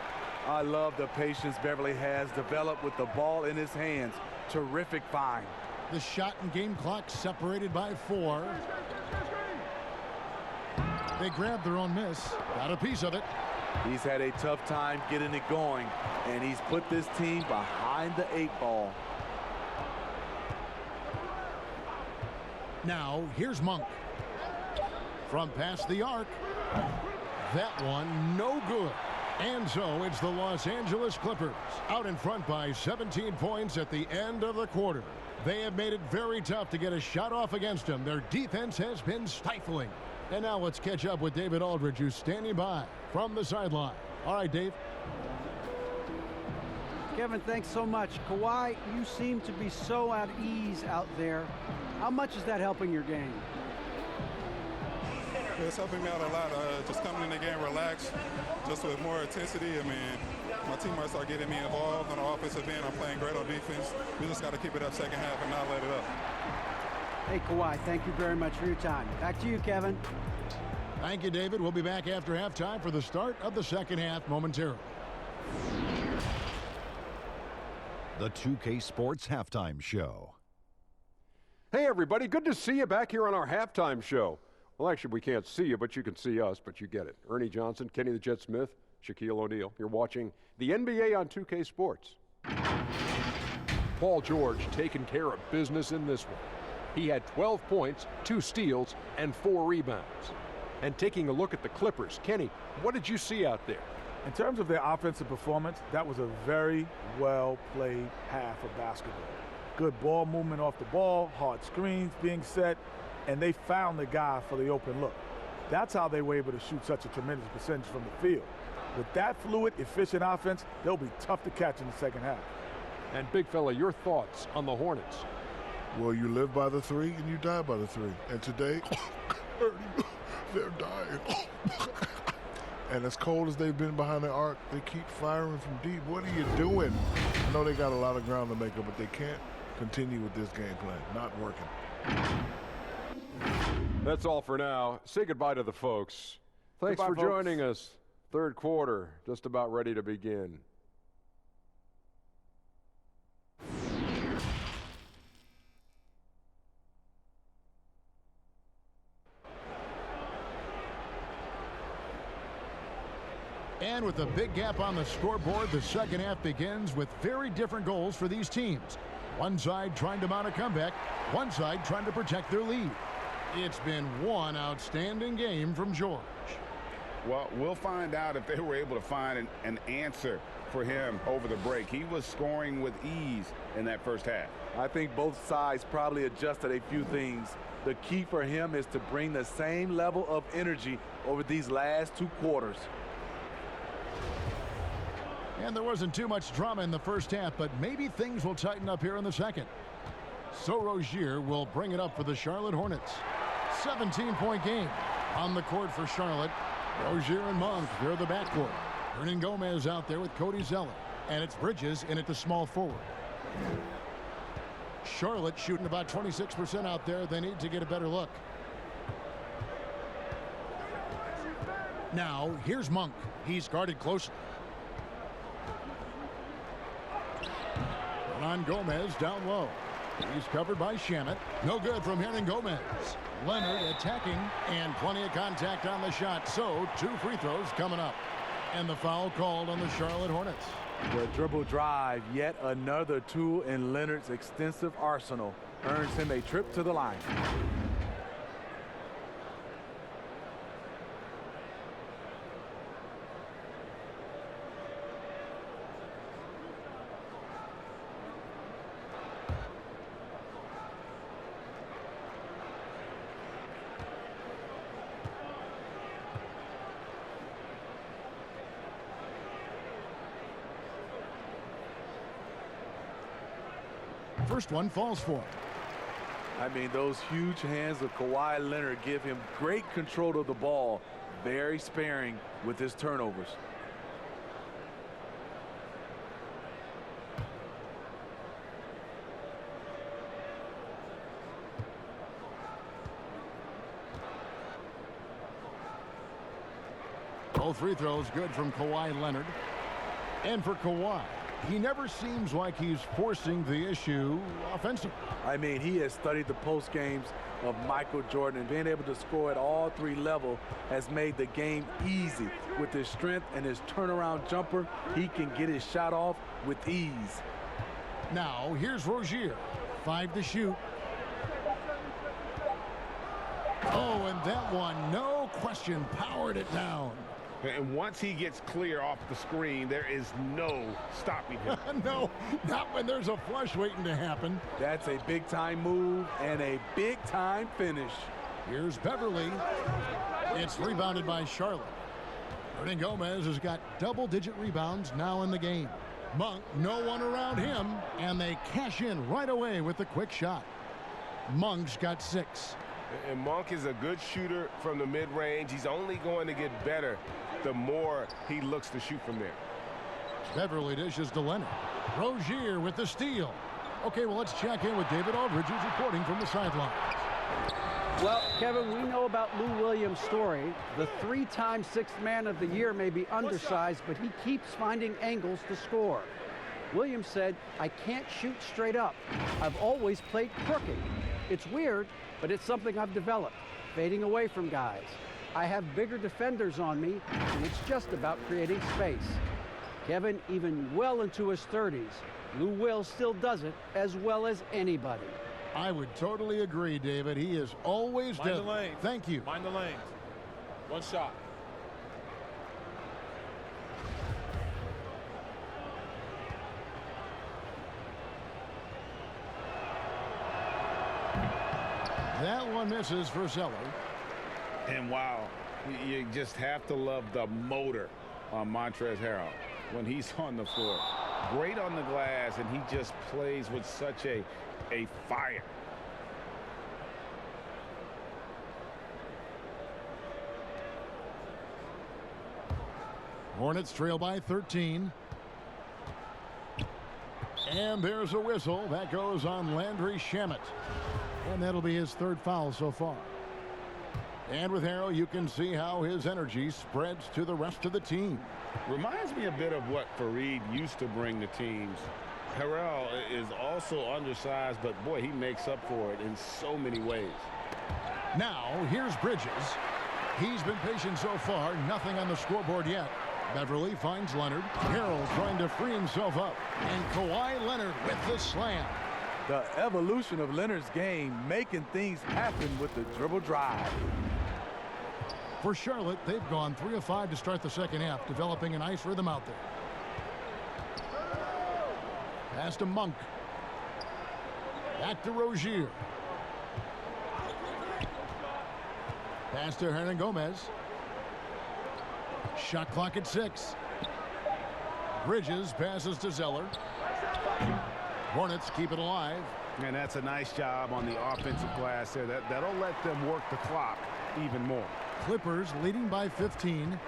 I love the patience Beverly has developed with the ball in his hands. Terrific find. The shot and game clock separated by 4. They grabbed their own miss. Got a piece of it. He's had a tough time getting it going, and he's put this team behind the 8 ball. Now, here's Monk. From past the arc. That one, no good. And so it's the Los Angeles Clippers out in front by 17 points at the end of the quarter. They have made it very tough to get a shot off against them. Their defense has been stifling. And now let's catch up with David Aldridge, who's standing by from the sideline. All right, Dave. Kevin, thanks so much. Kawhi, you seem to be so at ease out there. How much is that helping your game? It's helping me out a lot. Just coming in the game relaxed, just with more intensity. I mean, my teammates are getting me involved on the offensive end. I'm playing great on defense. We just got to keep it up second half and not let it up. Hey, Kawhi, thank you very much for your time. Back to you, Kevin. Thank you, David. We'll be back after halftime for the start of the second half momentarily. The 2K Sports Halftime Show. Hey, everybody. Good to see you back here on our halftime show. Well, actually, we can't see you, but you can see us, but you get it. Ernie Johnson, Kenny the Jet Smith, Shaquille O'Neal. You're watching the NBA on 2K Sports. Paul George taking care of business in this one. He had 12 points, 2 steals, and 4 rebounds. And taking a look at the Clippers, Kenny, what did you see out there? In terms of their offensive performance, that was a very well-played half of basketball. Good ball movement off the ball, hard screens being set, and they found the guy for the open look. That's how they were able to shoot such a tremendous percentage from the field. With that fluid, efficient offense, they'll be tough to catch in the second half. And big fella, your thoughts on the Hornets? Well, you live by the 3 and you die by the 3. And today, they're dying. And as cold as they've been behind the arc, they keep firing from deep. What are you doing? I know they got a lot of ground to make up, but they can't continue with this game plan. Not working. That's all for now. Say goodbye to the folks. Thanks Goodbye, for folks. joining us. Third quarter, just about ready to begin. And with a big gap on the scoreboard, the second half begins with very different goals for these teams. One side trying to mount a comeback, one side trying to protect their lead. It's been one outstanding game from George. Well, we'll find out if they were able to find an answer for him over the break. He was scoring with ease in that first half. I think both sides probably adjusted a few things. The key for him is to bring the same level of energy over these last 2 quarters. And there wasn't too much drama in the first half, but maybe things will tighten up here in the second. So Rozier will bring it up for the Charlotte Hornets. 17-point game on the court for Charlotte. Rozier and Monk, they're the backcourt. Hernan Gomez out there with Cody Zeller. And it's Bridges in at the small forward. Charlotte shooting about 26% out there. They need to get a better look. Now, here's Monk. He's guarded closely. Hernan Gomez down low. He's covered by Shamet. No good from Hernan Gomez. Leonard attacking, and plenty of contact on the shot. So, 2 free throws coming up. And the foul called on the Charlotte Hornets. The dribble drive, yet another tool in Leonard's extensive arsenal, earns him a trip to the line. First one falls for him. I mean, those huge hands of Kawhi Leonard give him great control of the ball, very sparing with his turnovers. Both free throws good from Kawhi Leonard. And for Kawhi, he never seems like he's forcing the issue offensively. I mean, he has studied the post games of Michael Jordan, and being able to score at all 3 levels has made the game easy. With his strength and his turnaround jumper, he can get his shot off with ease. Now, here's Rozier. 5 to shoot. Oh, and that one, no question, powered it down. And once he gets clear off the screen, there is no stopping him. No, not when there's a flush waiting to happen. That's a big-time move and a big-time finish. Here's Beverly. It's rebounded by Charlotte. Hernan Gomez has got double-digit rebounds now in the game. Monk, no one around him, and they cash in right away with the quick shot. Monk's got 6. And Monk is a good shooter from the mid-range. He's only going to get better the more he looks to shoot from there. Beverly dishes to Leonard. Rozier with the steal. Okay, well, let's check in with David Aldridge, who's reporting from the sidelines. Well, Kevin, we know about Lou Williams' story. The 3-time Sixth Man of the Year may be undersized, but he keeps finding angles to score. Williams said, "I can't shoot straight up. I've always played crooked. It's weird, but it's something I've developed, fading away from guys. I have bigger defenders on me, and it's just about creating space." Kevin, even well into his 30s, Lou Will still does it as well as anybody. I would totally agree, David. He is always Mind the deadly. lanes. Thank you. Mind the lanes. One shot. That one misses for Zeller. And wow, you just have to love the motor on Montrezl Harrell when he's on the floor. Great on the glass, and he just plays with such a fire. Hornets trail by 13. And there's a whistle. That goes on Landry Shamet. And that'll be his 3rd foul so far. And with Harrell, you can see how his energy spreads to the rest of the team. Reminds me a bit of what Fareed used to bring to teams. Harrell is also undersized, but boy, he makes up for it in so many ways. Now, here's Bridges. He's been patient so far. Nothing on the scoreboard yet. Beverly finds Leonard. Harrell trying to free himself up. And Kawhi Leonard with the slam. The evolution of Leonard's game, making things happen with the dribble drive. For Charlotte, they've gone 3 of 5 to start the second half, developing a nice rhythm out there. Pass to Monk. Back to Rozier. Pass to Hernan Gomez. Shot clock at 6. Bridges passes to Zeller. Hornets keep it alive. And that's a nice job on the offensive glass there. That'll let them work the clock even more. Clippers leading by 15.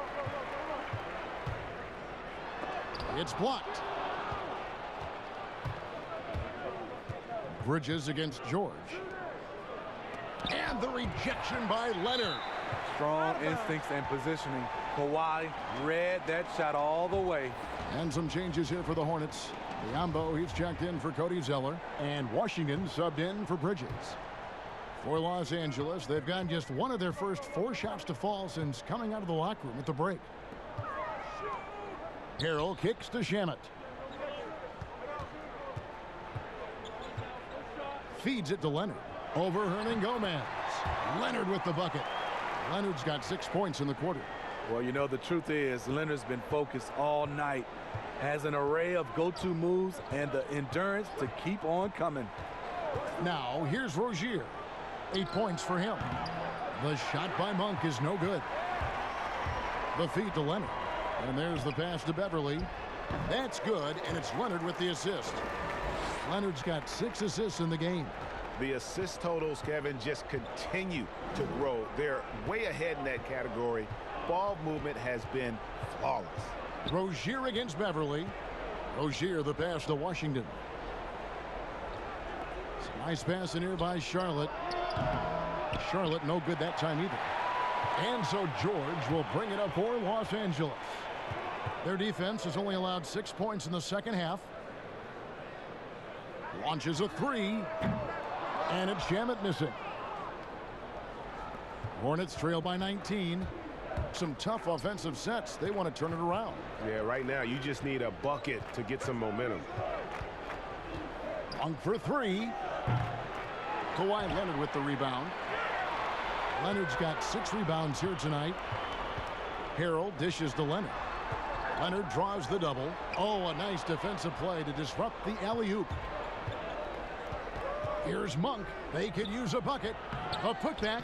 It's blocked. Bridges against George. And the rejection by Leonard. Strong instincts and positioning. Kawhi read that shot all the way. And some changes here for the Hornets. Biombo, he's checked in for Cody Zeller. And Washington subbed in for Bridges. For Los Angeles, they've gotten just one of their first 4 shots to fall since coming out of the locker room at the break. Harrell kicks to Shamet. Feeds it to Leonard. Over Hernangomez. Leonard with the bucket. Leonard's got 6 points in the quarter. Well, you know, the truth is Leonard's been focused all night. Has an array of go-to moves and the endurance to keep on coming. Now, here's Rozier. 8 points for him. The shot by Monk is no good. The feed to Leonard. And there's the pass to Beverly. That's good, and it's Leonard with the assist. Leonard's got 6 assists in the game. The assist totals, Kevin, just continue to grow. They're way ahead in that category. Ball movement has been flawless. Rozier against Beverly. Rozier the pass to Washington. It's a nice pass in here by Charlotte. Charlotte no good that time either. And so George will bring it up for Los Angeles. Their defense has only allowed 6 points in the second half. Launches a 3. And it's Shamet missing. Hornets trail by 19. Some tough offensive sets. They want to turn it around. Yeah, right now you just need a bucket to get some momentum. Monk for 3. Kawhi Leonard with the rebound. Leonard's got 6 rebounds here tonight. Harrell dishes to Leonard. Leonard draws the double. Oh, a nice defensive play to disrupt the alley-oop. Here's Monk. They could use a bucket. A putback.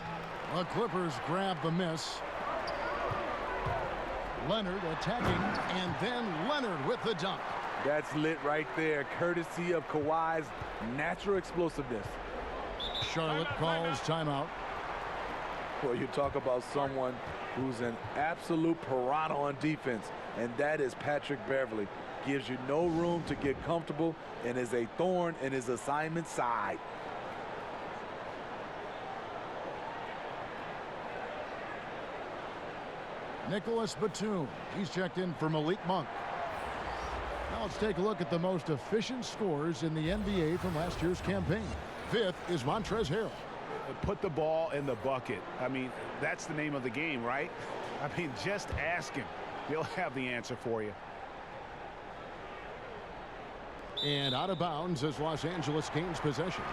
The Clippers grab the miss. Leonard attacking, and then Leonard with the dunk. That's lit right there, courtesy of Kawhi's natural explosiveness. Charlotte calls timeout. Well, you talk about someone who's an absolute piranha on defense, and that is Patrick Beverly. Gives you no room to get comfortable and is a thorn in his assignment side. Nicholas Batum. He's checked in for Malik Monk. Now let's take a look at the most efficient scorers in the NBA from last year's campaign. 5th is Montrezl Harrell. Put the ball in the bucket. I mean, that's the name of the game, right? I mean, just ask him. He'll have the answer for you. And out of bounds as Los Angeles gains possession.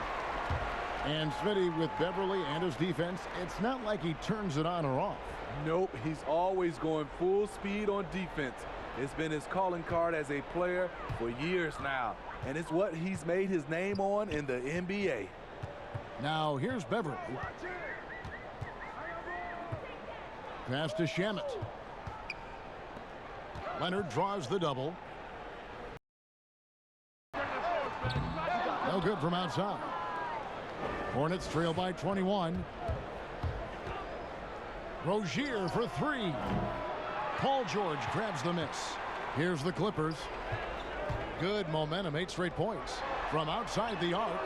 And Smitty with Beverly and his defense, it's not like he turns it on or off. Nope, he's always going full speed on defense. It's been his calling card as a player for years now. And it's what he's made his name on in the NBA. Now here's Beverly. Pass to Shamet. Leonard draws the double. No good from outside. Hornets trail by 21. Rozier for 3. Paul George grabs the miss. Here's the Clippers. Good momentum, 8 straight points from outside the arc.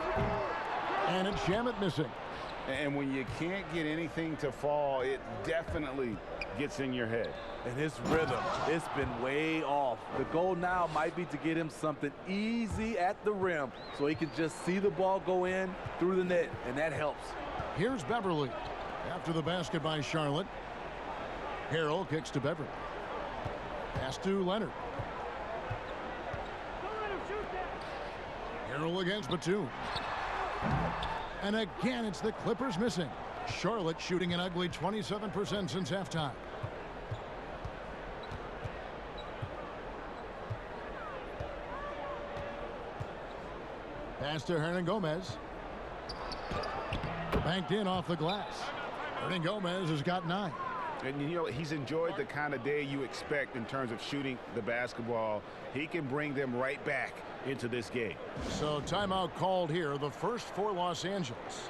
And it's Shamet missing. And when you can't get anything to fall, it definitely gets in your head. And his rhythm, it's been way off. The goal now might be to get him something easy at the rim so he can just see the ball go in through the net, and that helps. Here's Beverly. After the basket by Charlotte. Harrell kicks to Beverly. Pass to Leonard. Harrell against Batum. And again, it's the Clippers missing. Charlotte shooting an ugly 27% since halftime. Pass to Hernangomez. Banked in off the glass. Hernangomez has got 9. And you know, he's enjoyed the kind of day you expect in terms of shooting the basketball. He can bring them right back into this game. So timeout called here, the first for Los Angeles.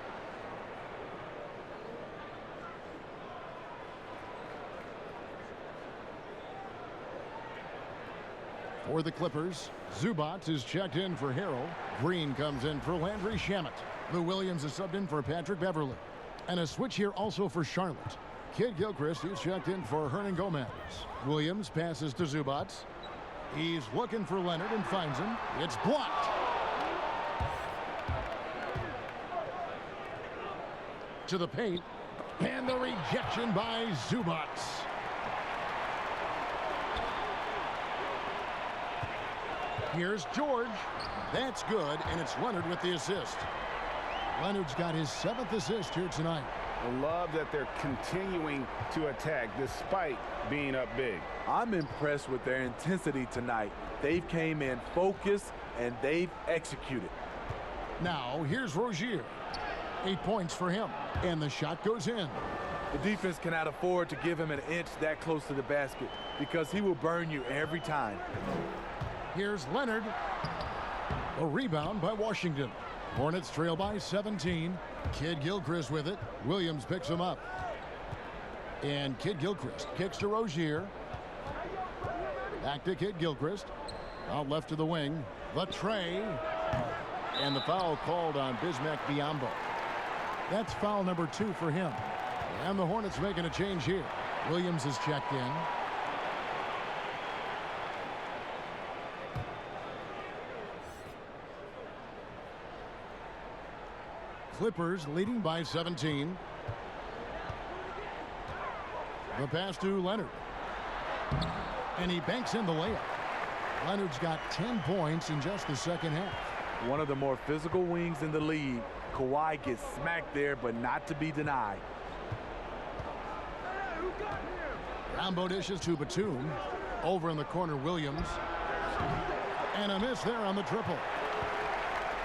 For the Clippers, Zubats is checked in for Harrell. Green comes in for Landry Shamet. Lou Williams is subbed in for Patrick Beverly. And a switch here also for Charlotte. Kid Gilchrist is checked in for Hernan Gomez. Williams passes to Zubats. He's looking for Leonard and finds him. It's blocked. To the paint. And the rejection by Zubats. Here's George. That's good, and it's Leonard with the assist. Leonard's got his 7th assist here tonight. I love that they're continuing to attack despite being up big. I'm impressed with their intensity tonight. They've came in focused, and they've executed. Now, here's Rozier. 8 points for him, and the shot goes in. The defense cannot afford to give him an inch that close to the basket because he will burn you every time. Here's Leonard. A rebound by Washington. Hornets trail by 17. Kid Gilchrist with it. Williams picks him up. And Kid Gilchrist kicks to Rozier. Back to Kid Gilchrist. Out left to the wing. The tray. And the foul called on Bismack Biyombo. That's foul number 2 for him. And the Hornets making a change here. Williams is checked in. Clippers leading by 17. The pass to Leonard. And he banks in the layup. Leonard's got 10 points in just the second half. One of the more physical wings in the league. Kawhi gets smacked there, but not to be denied. Rambo dishes to Batum. Over in the corner, Williams. And a miss there on the triple.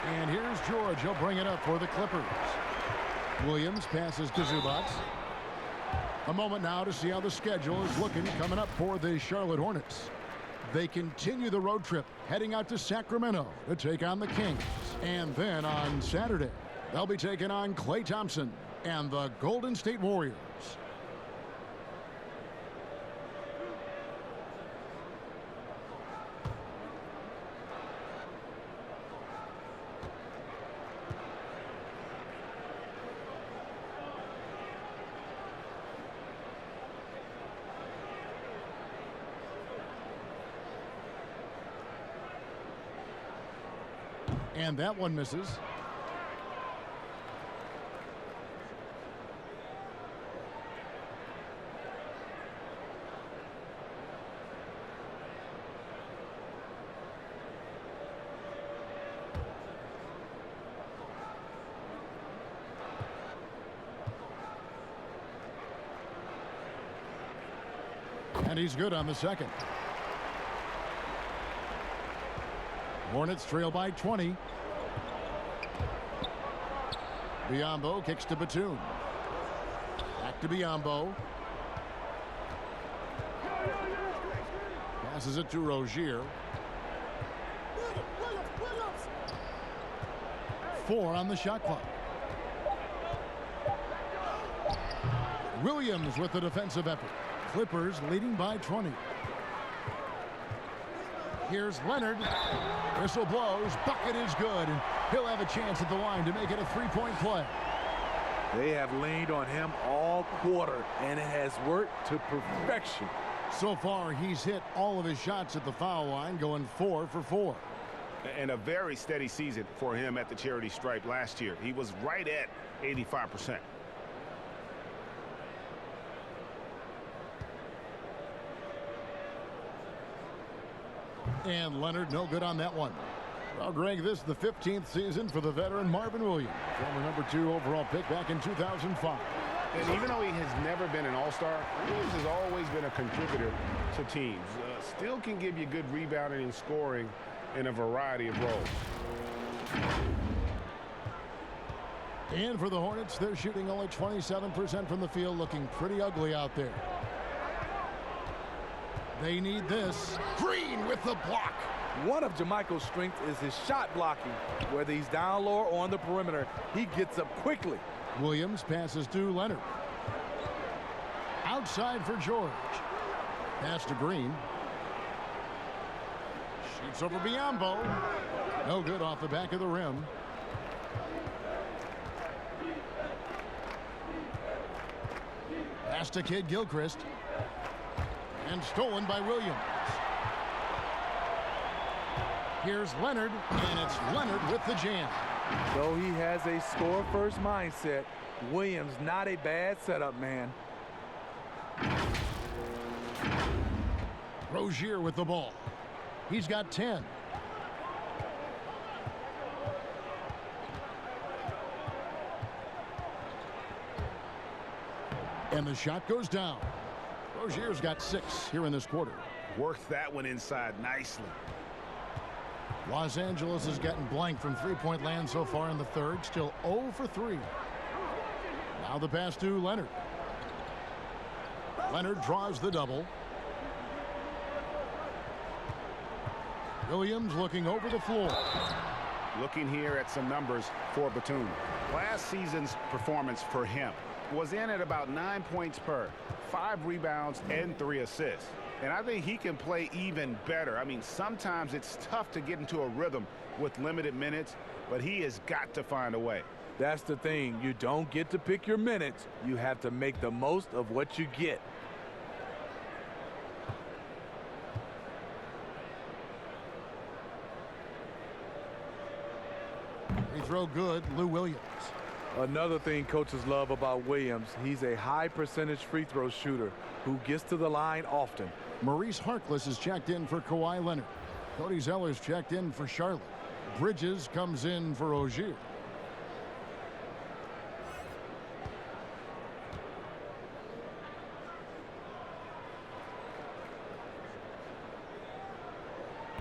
And here's George. He'll bring it up for the Clippers. Williams passes to Zubats. A moment now to see how the schedule is looking coming up for the Charlotte Hornets. They continue the road trip, heading out to Sacramento to take on the Kings. And then on Saturday, they'll be taking on Klay Thompson and the Golden State Warriors. And that one misses. And he's good on the second. Hornets trail by 20. Biyombo kicks to Batum. Back to Biyombo. Passes it to Rozier. 4 on the shot clock. Williams with the defensive effort. Clippers leading by 20. Here's Leonard. Whistle blows. Bucket is good. And he'll have a chance at the line to make it a 3-point play. They have leaned on him all quarter, and it has worked to perfection. So far, he's hit all of his shots at the foul line, going 4 for 4. And a very steady season for him at the charity stripe last year. He was right at 85%. And Leonard no good on that one. Well, Greg, this is the 15th season for the veteran Marvin Williams, former number 2 overall pick back in 2005. And even though he has never been an all-star, Williams has always been a contributor to teams. Still can give you good rebounding and scoring in a variety of roles. And for the Hornets, they're shooting only 27% from the field, looking pretty ugly out there. They need this. Green with the block. One of Jermichael's strengths is his shot blocking. Whether he's down low or on the perimeter, he gets up quickly. Williams passes to Leonard. Outside for George. Pass to Green. Shoots over Biombo. No good off the back of the rim. Pass to Kid Gilchrist. And stolen by Williams. Here's Leonard, and it's Leonard with the jam. Though he has a score-first mindset, Williams not a bad setup man. Rozier with the ball. He's got 10. And the shot goes down. Rozier's got 6 here in this quarter. Worked that one inside nicely. Los Angeles has gotten blank from three-point land so far in the third. Still 0 for 3. Now the pass to Leonard. Leonard draws the double. Williams looking over the floor. Looking here at some numbers for Batum. Last season's performance for him was in at about 9 points per, 5 rebounds, and 3 assists. And I think he can play even better. I mean, sometimes it's tough to get into a rhythm with limited minutes, but he has got to find a way. That's the thing. You don't get to pick your minutes. You have to make the most of what you get. Free throw good, Lou Williams. Another thing coaches love about Williams, he's a high percentage free throw shooter who gets to the line often. Maurice Harkless is checked in for Kawhi Leonard. Cody Zeller's checked in for Charlotte. Bridges comes in for Rozier.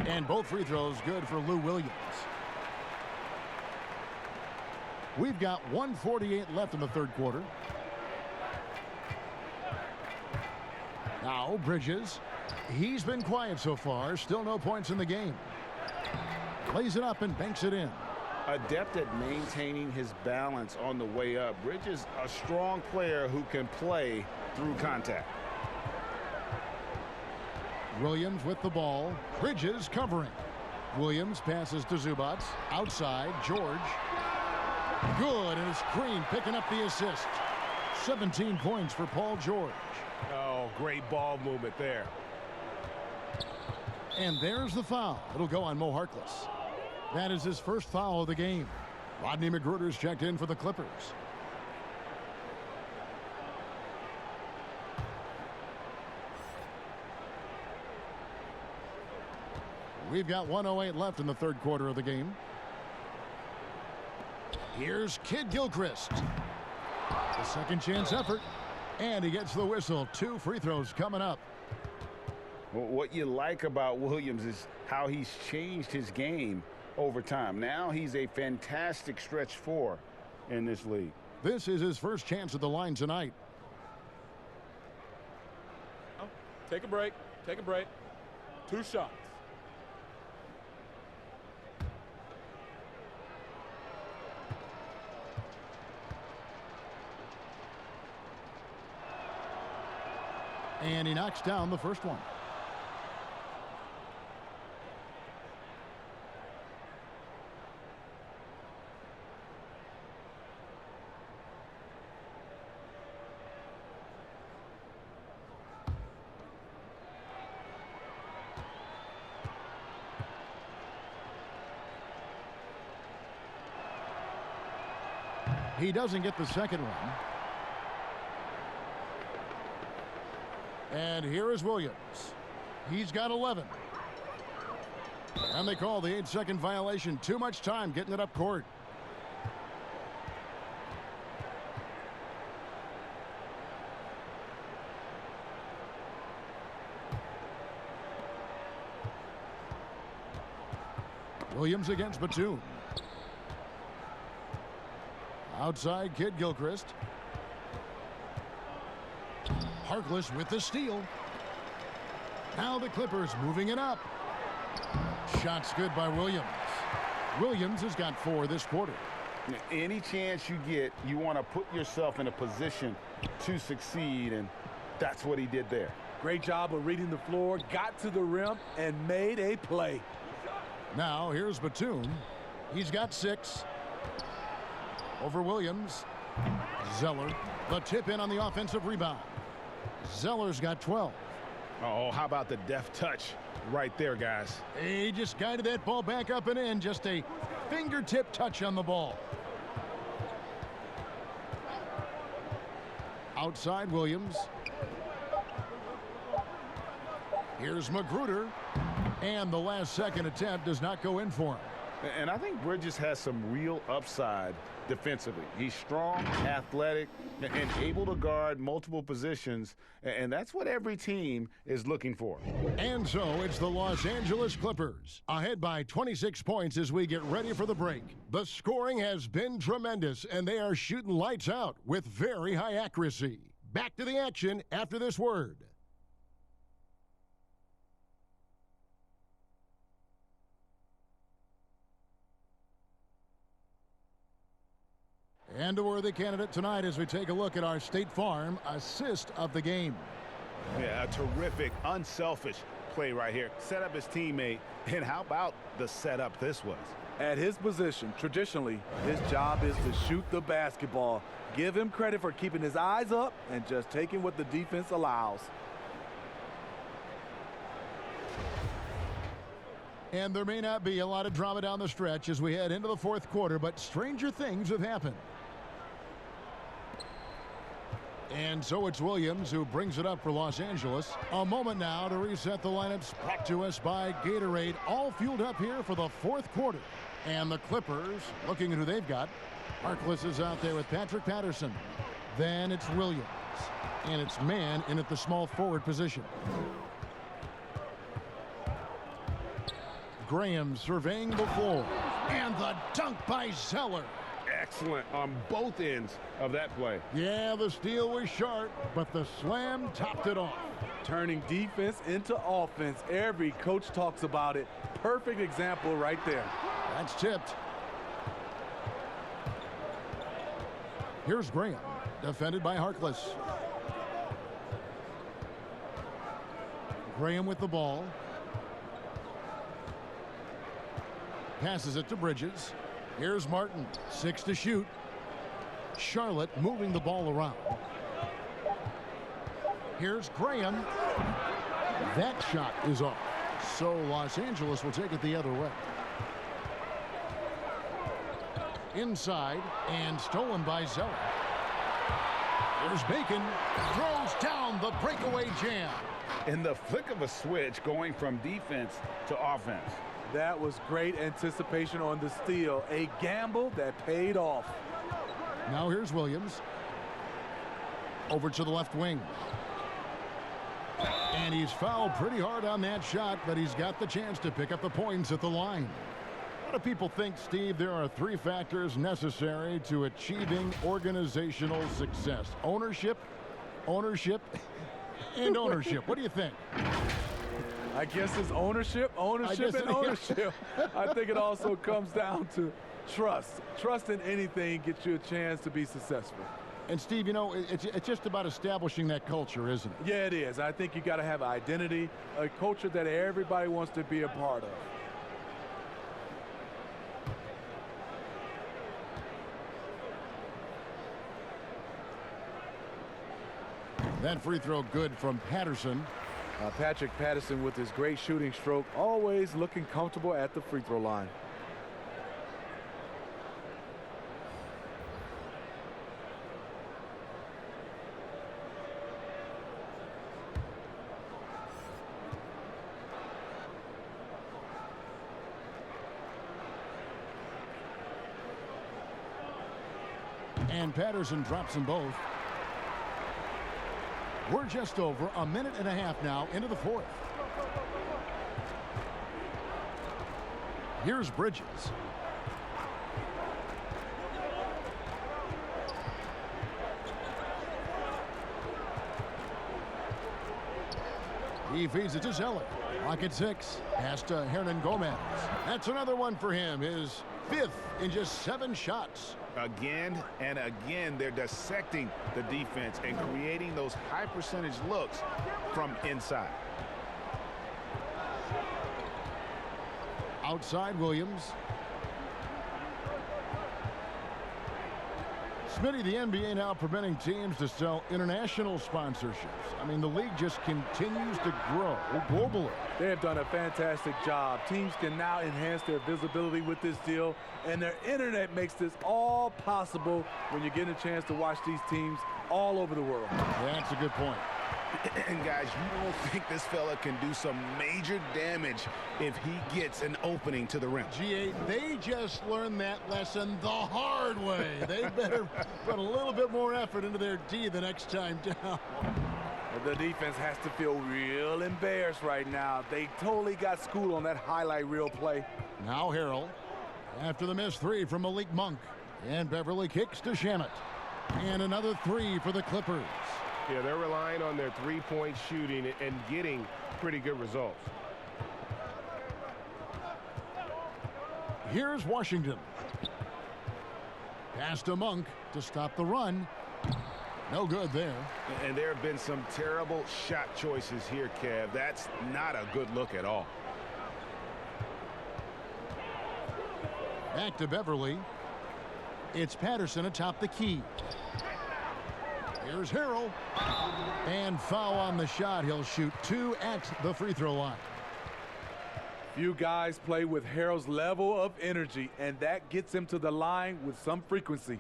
And both free throws good for Lou Williams. We've got 1:48 left in the third quarter. Now Bridges. He's been quiet so far. Still no points in the game. Plays it up and banks it in. Adept at maintaining his balance on the way up. Bridges, a strong player who can play through contact. Williams with the ball. Bridges covering. Williams passes to Zubac. Outside, George. Good, and it's Green picking up the assist. 17 points for Paul George. Oh, great ball movement there. And there's the foul. It'll go on Mo Harkless. That is his first foul of the game. Rodney McGruder's checked in for the Clippers. We've got 1:08 left in the third quarter of the game. Here's Kid Gilchrist. The second chance effort. And he gets the whistle. 2 free throws coming up. Well, what you like about Williams is how he's changed his game over time. Now he's a fantastic stretch 4 in this league. This is his first chance at the line tonight. Take a break. Take a break. 2 shots. And he knocks down the first one. He doesn't get the second one. And here is Williams. He's got 11. And they call the 8-second violation. Too much time getting it up court. Williams against Batum. Outside, Kid Gilchrist. Harkless with the steal. Now the Clippers moving it up. Shots good by Williams. Williams has got 4 this quarter. Any chance you get, you want to put yourself in a position to succeed, and that's what he did there. Great job of reading the floor, got to the rim, and made a play. Now here's Batum. He's got 6. Over Williams. Zeller. The tip in on the offensive rebound. Zeller's got 12. Oh, how about the deft touch right there, guys? He just guided that ball back up and in. Just a fingertip touch on the ball. Outside Williams. Here's Magruder. And the last second attempt does not go in for him. And I think Bridges has some real upside defensively. He's strong, athletic, and able to guard multiple positions. And that's what every team is looking for. And so it's the Los Angeles Clippers, ahead by 26 points as we get ready for the break. The scoring has been tremendous, and they are shooting lights out with very high accuracy. Back to the action after this word. And a worthy candidate tonight as we take a look at our State Farm assist of the game. Yeah, a terrific, unselfish play right here. Set up his teammate, and how about the setup this was? At his position, traditionally, his job is to shoot the basketball. Give him credit for keeping his eyes up and just taking what the defense allows. And there may not be a lot of drama down the stretch as we head into the fourth quarter, but stranger things have happened. And so it's Williams who brings it up for Los Angeles. A moment now to reset the lineups, brought to us by Gatorade, all fueled up here for the fourth quarter. And the Clippers, looking at who they've got. Harkless is out there with Patrick Patterson. Then it's Williams. And it's man in at the small forward position. Graham surveying the floor. And the dunk by Zeller. Excellent on both ends of that play. Yeah, the steal was sharp, but the slam topped it off. Turning defense into offense. Every coach talks about it. Perfect example right there. That's tipped. Here's Graham, defended by Harkless. Graham with the ball. Passes it to Bridges. Here's Martin, 6 to shoot. Charlotte moving the ball around. Here's Graham. That shot is off. So Los Angeles will take it the other way. Inside and stolen by Zeller. Here's Bacon. Throws down the breakaway jam. In the flick of a switch, going from defense to offense. That was great anticipation on the steal. A gamble that paid off. Now here's Williams. Over to the left wing. And he's fouled pretty hard on that shot, but he's got the chance to pick up the points at the line. A lot of people think, Steve, there are 3 factors necessary to achieving organizational success. Ownership, and ownership. What do you think? I guess it's ownership. I think it also comes down to trust. Trust in anything gets you a chance to be successful. And Steve, you know, it's just about establishing that culture, isn't it? Yeah, it is. I think you got to have an identity, a culture that everybody wants to be a part of. That free throw good from Patterson. Patrick Patterson with his great shooting stroke, always looking comfortable at the free throw line. And Patterson drops them both. We're just over a minute and a half now into the fourth. Here's Bridges. He feeds it to Zeller. Lock at 6. Pass to Hernan Gomez. That's another one for him. His 5th in just 7 shots. Again and again, they're dissecting the defense and creating those high percentage looks from inside. Outside Williams. Smitty, the NBA now permitting teams to sell international sponsorships. I mean, the league just continues to grow globally. They have done a fantastic job. Teams can now enhance their visibility with this deal, and their internet makes this all possible when you're getting a chance to watch these teams all over the world. That's a good point. And guys, you don't think this fella can do some major damage if he gets an opening to the rim. G8, they just learned that lesson the hard way. They better put a little bit more effort into their D the next time down. The defense has to feel real embarrassed right now. They totally got schooled on that highlight reel play. Now Harrell, after the missed three from Malik Monk. And Beverly kicks to Shamet. And another three for the Clippers. Yeah, they're relying on their three-point shooting and getting pretty good results. Here's Washington. Pass to Monk to stop the run. No good there. And there have been some terrible shot choices here, Kev. That's not a good look at all. Back to Beverly. It's Patterson atop the key. Here's Harrell. And foul on the shot. He'll shoot 2 at the free throw line. Few guys play with Harrell's level of energy, and that gets him to the line with some frequency.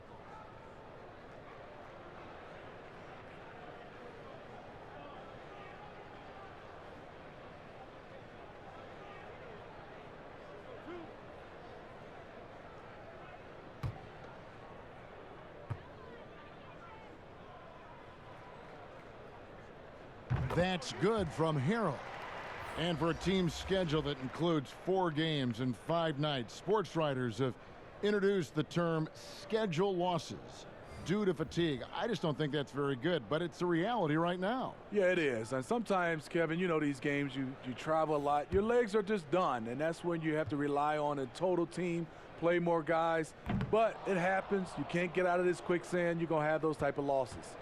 That's good from Harrell. And for a team schedule that includes 4 games and 5 nights, sports writers have introduced the term schedule losses due to fatigue. I just don't think that's very good, but it's a reality right now. Yeah, it is. And sometimes, Kevin, you know these games, you travel a lot. Your legs are just done, and that's when you have to rely on a total team, play more guys. But it happens. You can't get out of this quicksand. You're going to have those type of losses.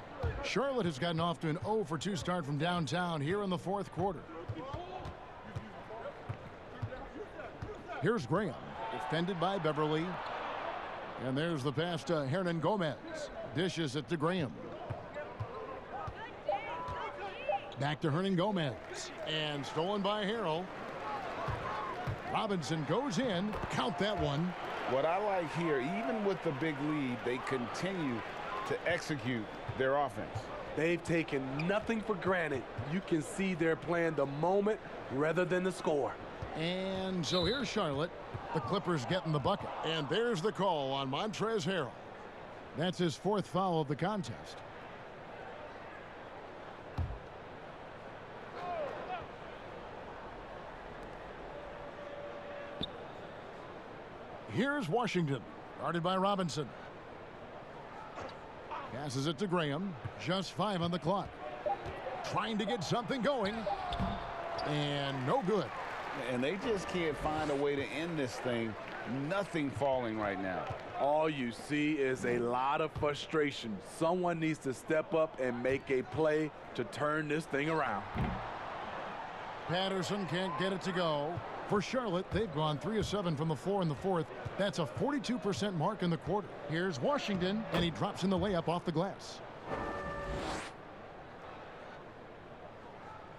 Charlotte has gotten off to an 0-for-2 start from downtown here in the 4th quarter. Here's Graham, defended by Beverly. And there's the pass to Hernan Gomez. Dishes it to Graham. Back to Hernan Gomez. And stolen by Harrell. Robinson goes in. Count that one. What I like here, even with the big lead, they continue to execute their offense. They've taken nothing for granted. You can see they're playing the moment rather than the score. And so here's Charlotte. The Clippers getting the bucket. And there's the call on Montrezl Harrell. That's his 4th foul of the contest. Here's Washington, guarded by Robinson. Passes it to Graham. Just 5 on the clock. Trying to get something going. And no good. And they just can't find a way to end this thing. Nothing falling right now. All you see is a lot of frustration. Someone needs to step up and make a play to turn this thing around. Patterson can't get it to go. For Charlotte, they've gone 3 of 7 from the floor in the 4th. That's a 42% mark in the quarter. Here's Washington, and he drops in the layup off the glass.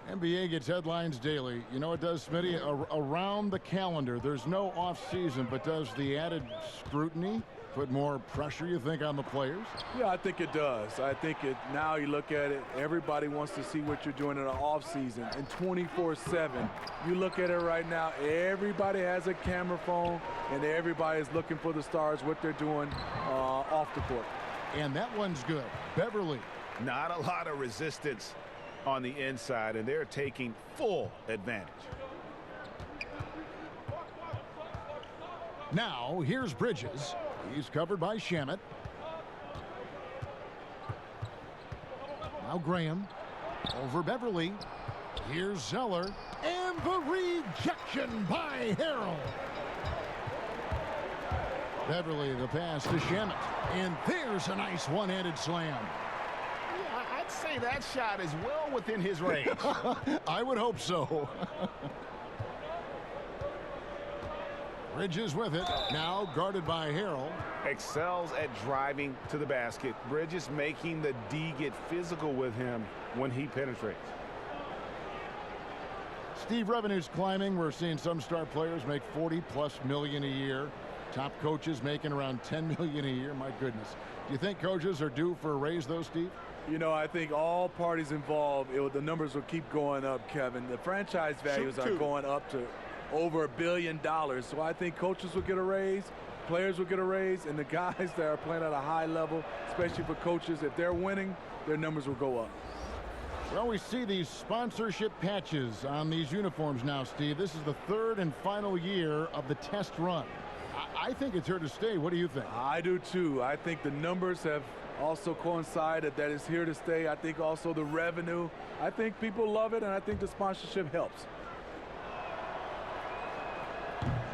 NBA gets headlines daily. You know it does, Smitty? Around the calendar. There's no off-season, but does the added scrutiny put more pressure, you think, on the players? Yeah, I think it does. I think now you look at it, everybody wants to see what you're doing in the off-season. And 24/7, you look at it right now, everybody has a camera phone, and everybody is looking for the stars, what they're doing off the court. And that one's good. Beverly. Not a lot of resistance on the inside, and they're taking full advantage. Now, here's Bridges. He's covered by Shamet. Now Graham. Over Beverly. Here's Zeller. And the rejection by Harrell. Beverly, the pass to Shamet. And there's a nice one-handed slam. I'd say that shot is well within his range. I would hope so. Bridges with it. Now guarded by Harrell. Excels at driving to the basket. Bridges making the D get physical with him when he penetrates. Steve, revenue's climbing. We're seeing some star players make $40+ million a year. Top coaches making around $10 million a year. My goodness. Do you think coaches are due for a raise, though, Steve? You know, I think all parties involved, the numbers will keep going up, Kevin. The franchise values are going up to over $1 billion. So I think coaches will get a raise, players will get a raise, and the guys that are playing at a high level, especially for coaches, if they're winning, their numbers will go up. Well, we see these sponsorship patches on these uniforms now, Steve. This is the third and final year of the test run. I think it's here to stay. What do you think? I do, too. I think the numbers have also coincided that it's here to stay. I think also the revenue. I think people love it, and I think the sponsorship helps.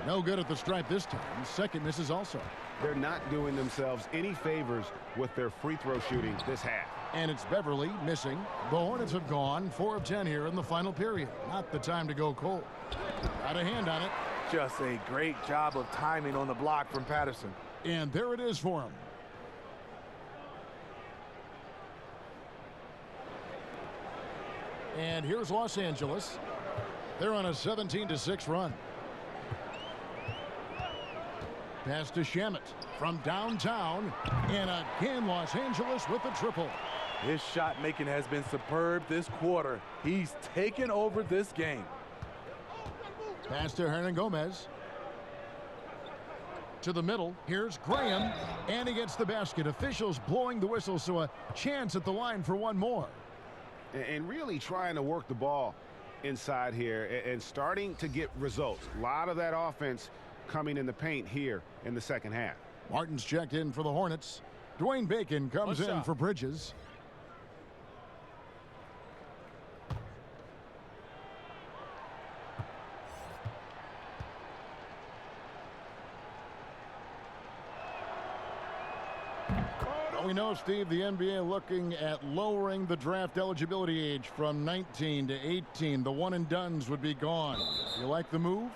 No good at the stripe this time. Second misses also. They're not doing themselves any favors with their free throw shooting this half. And it's Beverly missing. The Hornets have gone 4 of 10 here in the final period. Not the time to go cold. Got a hand on it. Just a great job of timing on the block from Patterson. And there it is for him. And here's Los Angeles. They're on a 17-6 run. Pass to Shamet from downtown. And again, Los Angeles with the triple. His shot making has been superb this quarter. He's taken over this game. Pass to Hernan Gomez. To the middle. Here's Graham. And he gets the basket. Officials blowing the whistle, so a chance at the line for one more. And really trying to work the ball inside here and starting to get results. A lot of that offense coming in the paint here in the second half. Martin's checked in for the Hornets. Dwayne Bacon comes in for Bridges. We know, Steve, the NBA looking at lowering the draft eligibility age from 19 to 18. The one-and-dones would be gone. You like the move?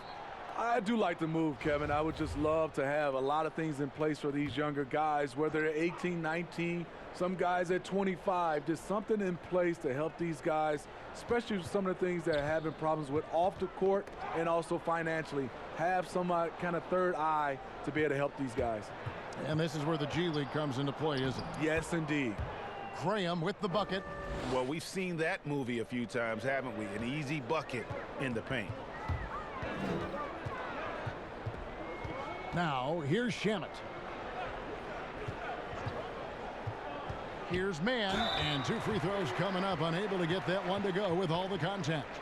I do like the move, Kevin. I would just love to have a lot of things in place for these younger guys, whether they're 18, 19, some guys at 25. Just something in place to help these guys, especially with some of the things that are having problems with off the court and also financially. Have some kind of third eye to be able to help these guys. And this is where the G League comes into play, isn't it? Yes, indeed. Graham with the bucket. Well, we've seen that movie a few times, haven't we? An easy bucket in the paint. Now, here's Shamet. Here's Mann, and 2 free throws coming up, unable to get that one to go with all the contact.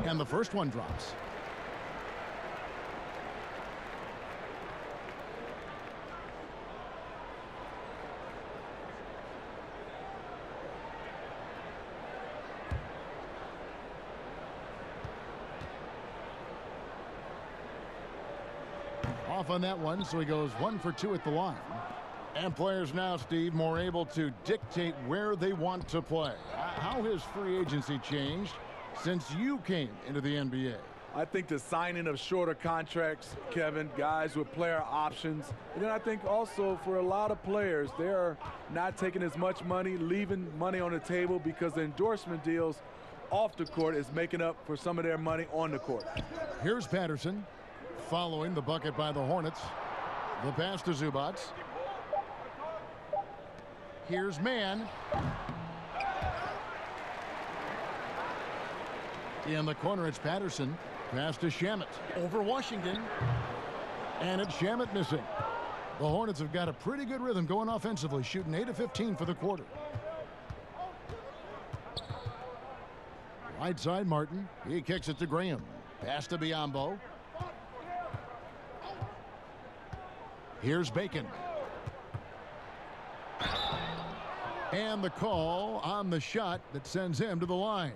And the first one drops. Off on that one, so he goes 1 for 2 at the line. And players now, Steve, more able to dictate where they want to play. How has free agency changed since you came into the NBA? I think the signing of shorter contracts, Kevin, guys with player options. And then I think also for a lot of players, they're not taking as much money, leaving money on the table because the endorsement deals off the court is making up for some of their money on the court. Here's Patterson following the bucket by the Hornets. The pass to Zubac. Here's Mann. In the corner, it's Patterson. Pass to Shamet. Over Washington. And it's Shamet missing. The Hornets have got a pretty good rhythm going offensively, shooting 8 of 15 for the quarter. Right side, Martin. He kicks it to Graham. Pass to Biombo. Here's Bacon. And the call on the shot that sends him to the line.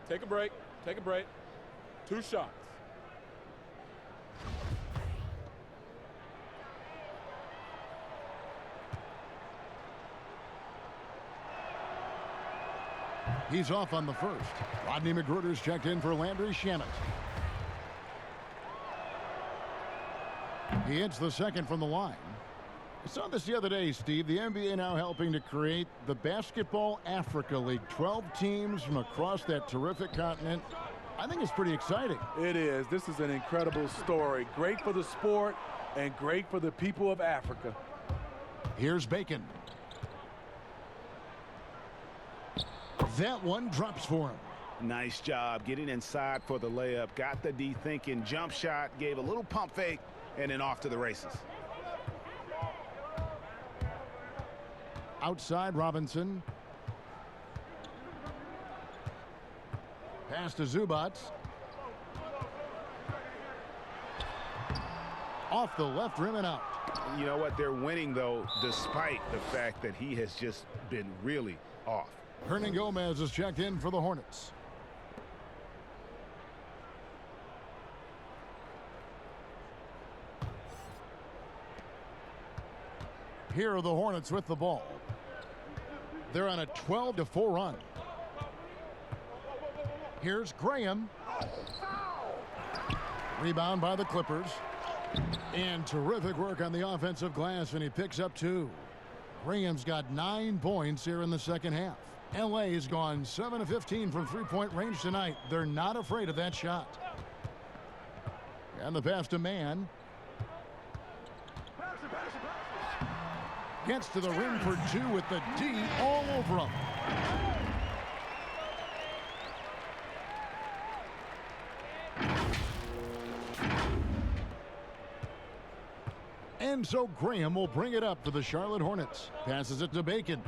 Take a break. Take a break. 2 shots. He's off on the first. Rodney McGruder's checked in for Landry Shamet. He hits the second from the line. I saw this the other day, Steve. The NBA now helping to create the Basketball Africa League. 12 teams from across that terrific continent. I think it's pretty exciting. It is. This is an incredible story. Great for the sport and great for the people of Africa. Here's Bacon. That one drops for him. Nice job getting inside for the layup. Got the D thinking. Jump shot. Gave a little pump fake. And then off to the races. Outside, Robinson. Pass to Zubats. Off the left rim and out. You know what? They're winning, though, despite the fact that he has just been really off. Hernan Gomez is checked in for the Hornets. Here are the Hornets with the ball. They're on a 12-4 run. Here's Graham. Rebound by the Clippers. And terrific work on the offensive glass, and he picks up 2. Graham's got 9 points here in the second half. LA's gone 7 of 15 from three-point range tonight. They're not afraid of that shot. And the pass to Mann. Gets to the rim for 2 with the D all over him. And so Graham will bring it up for the Charlotte Hornets. Passes it to Bacon.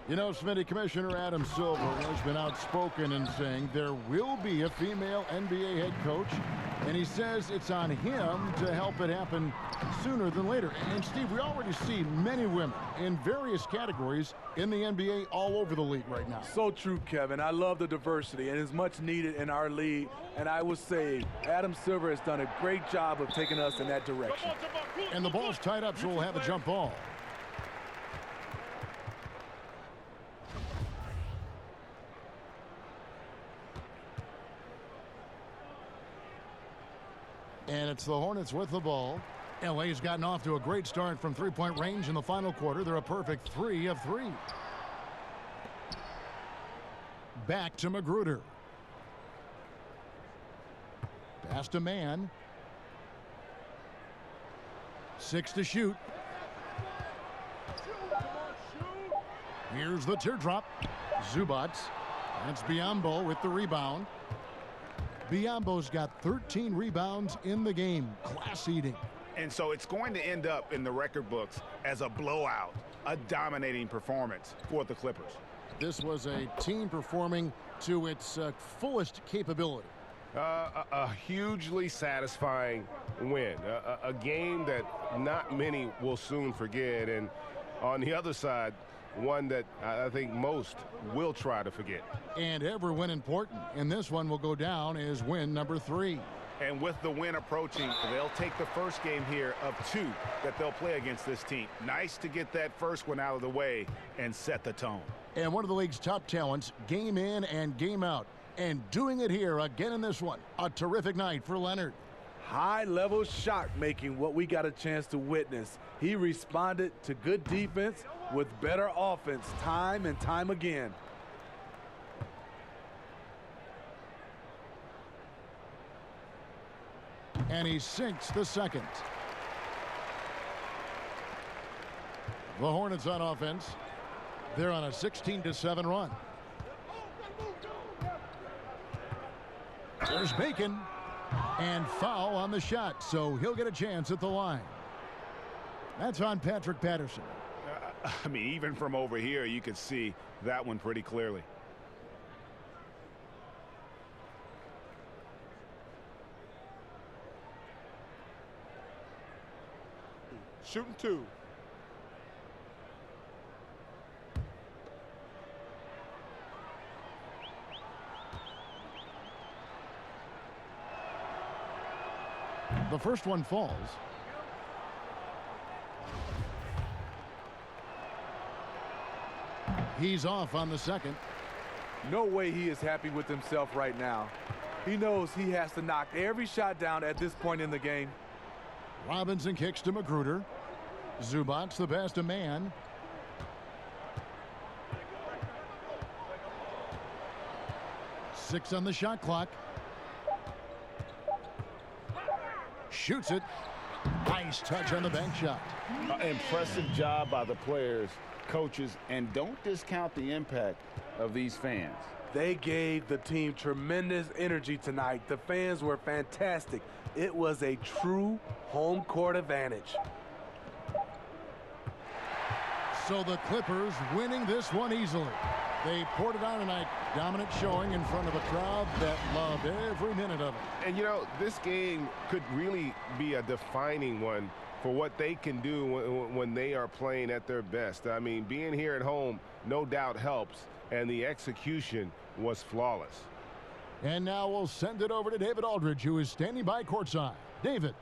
You know, Smitty, Commissioner Adam Silver has been outspoken in saying there will be a female NBA head coach, and he says it's on him to help it happen sooner than later. And, Steve, we already see many women in various categories in the NBA all over the league right now. So true, Kevin. I love the diversity, and it's much needed in our league. And I would say Adam Silver has done a great job of taking us in that direction. And the ball's tied up, so we'll have a jump ball. And it's the Hornets with the ball. LA's gotten off to a great start from three-point range in the final quarter. They're a perfect 3 of 3. Back to Magruder. Pass to Mann. 6 to shoot. Here's the teardrop. Zubats. That's Biombo with the rebound. Biombo's got 13 rebounds in the game. Class eating. And so it's going to end up in the record books as a blowout, a dominating performance for the Clippers. This was a team performing to its fullest capability. A hugely satisfying win. A game that not many will soon forget. And on the other side, one that I think most will try to forget. And every win important. And this one will go down as win number 3. And with the win approaching, they'll take the first game here of 2 that they'll play against this team. Nice to get that first one out of the way and set the tone. And one of the league's top talents, game in and game out. And doing it here again in this one. A terrific night for Leonard. High-level shot making, what we got a chance to witness. He responded to good defense with better offense time and time again. And he sinks the second. The Hornets on offense. They're on a 16-7 run. There's Bacon. And foul on the shot, so he'll get a chance at the line. That's on Patrick Patterson. I mean, even from over here, you could see that one pretty clearly. Shooting 2. The first one falls. He's off on the second. No way he is happy with himself right now. He knows he has to knock every shot down at this point in the game. Robinson kicks to Magruder. Zubac's the pass to Mann. Six on the shot clock. Shoots it. Nice touch on the bank shot. Impressive job by the players, coaches, and don't discount the impact of these fans. They gave the team tremendous energy tonight. The fans were fantastic. It was a true home court advantage. So the Clippers winning this one easily. They poured it on tonight. Dominant showing in front of a crowd that loved every minute of it. And, you know, this game could really be a defining one for what they can do when they are playing at their best. I mean, being here at home no doubt helps, and the execution was flawless. And now we'll send it over to David Aldridge, who is standing by courtside. David.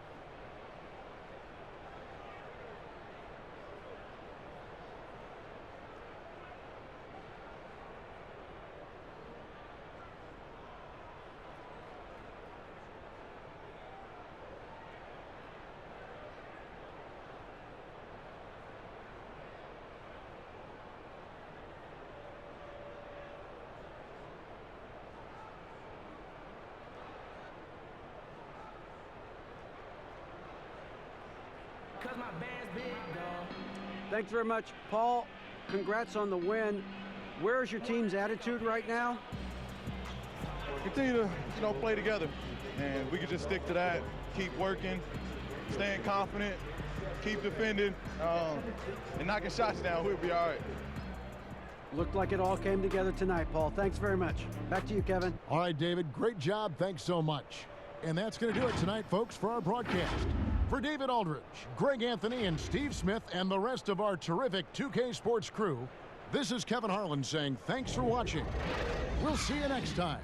Thanks very much, Paul. Congrats on the win. Where's your team's attitude right now? Continue to, play together, and we can just stick to that. Keep working, staying confident, keep defending, and knocking shots down. We'll be all right. Looked like it all came together tonight, Paul. Thanks very much. Back to you, Kevin. All right, David. Great job. Thanks so much. And that's going to do it tonight, folks, for our broadcast. For David Aldridge, Greg Anthony, and Steve Smith, and the rest of our terrific 2K Sports crew, this is Kevin Harlan saying thanks for watching. We'll see you next time.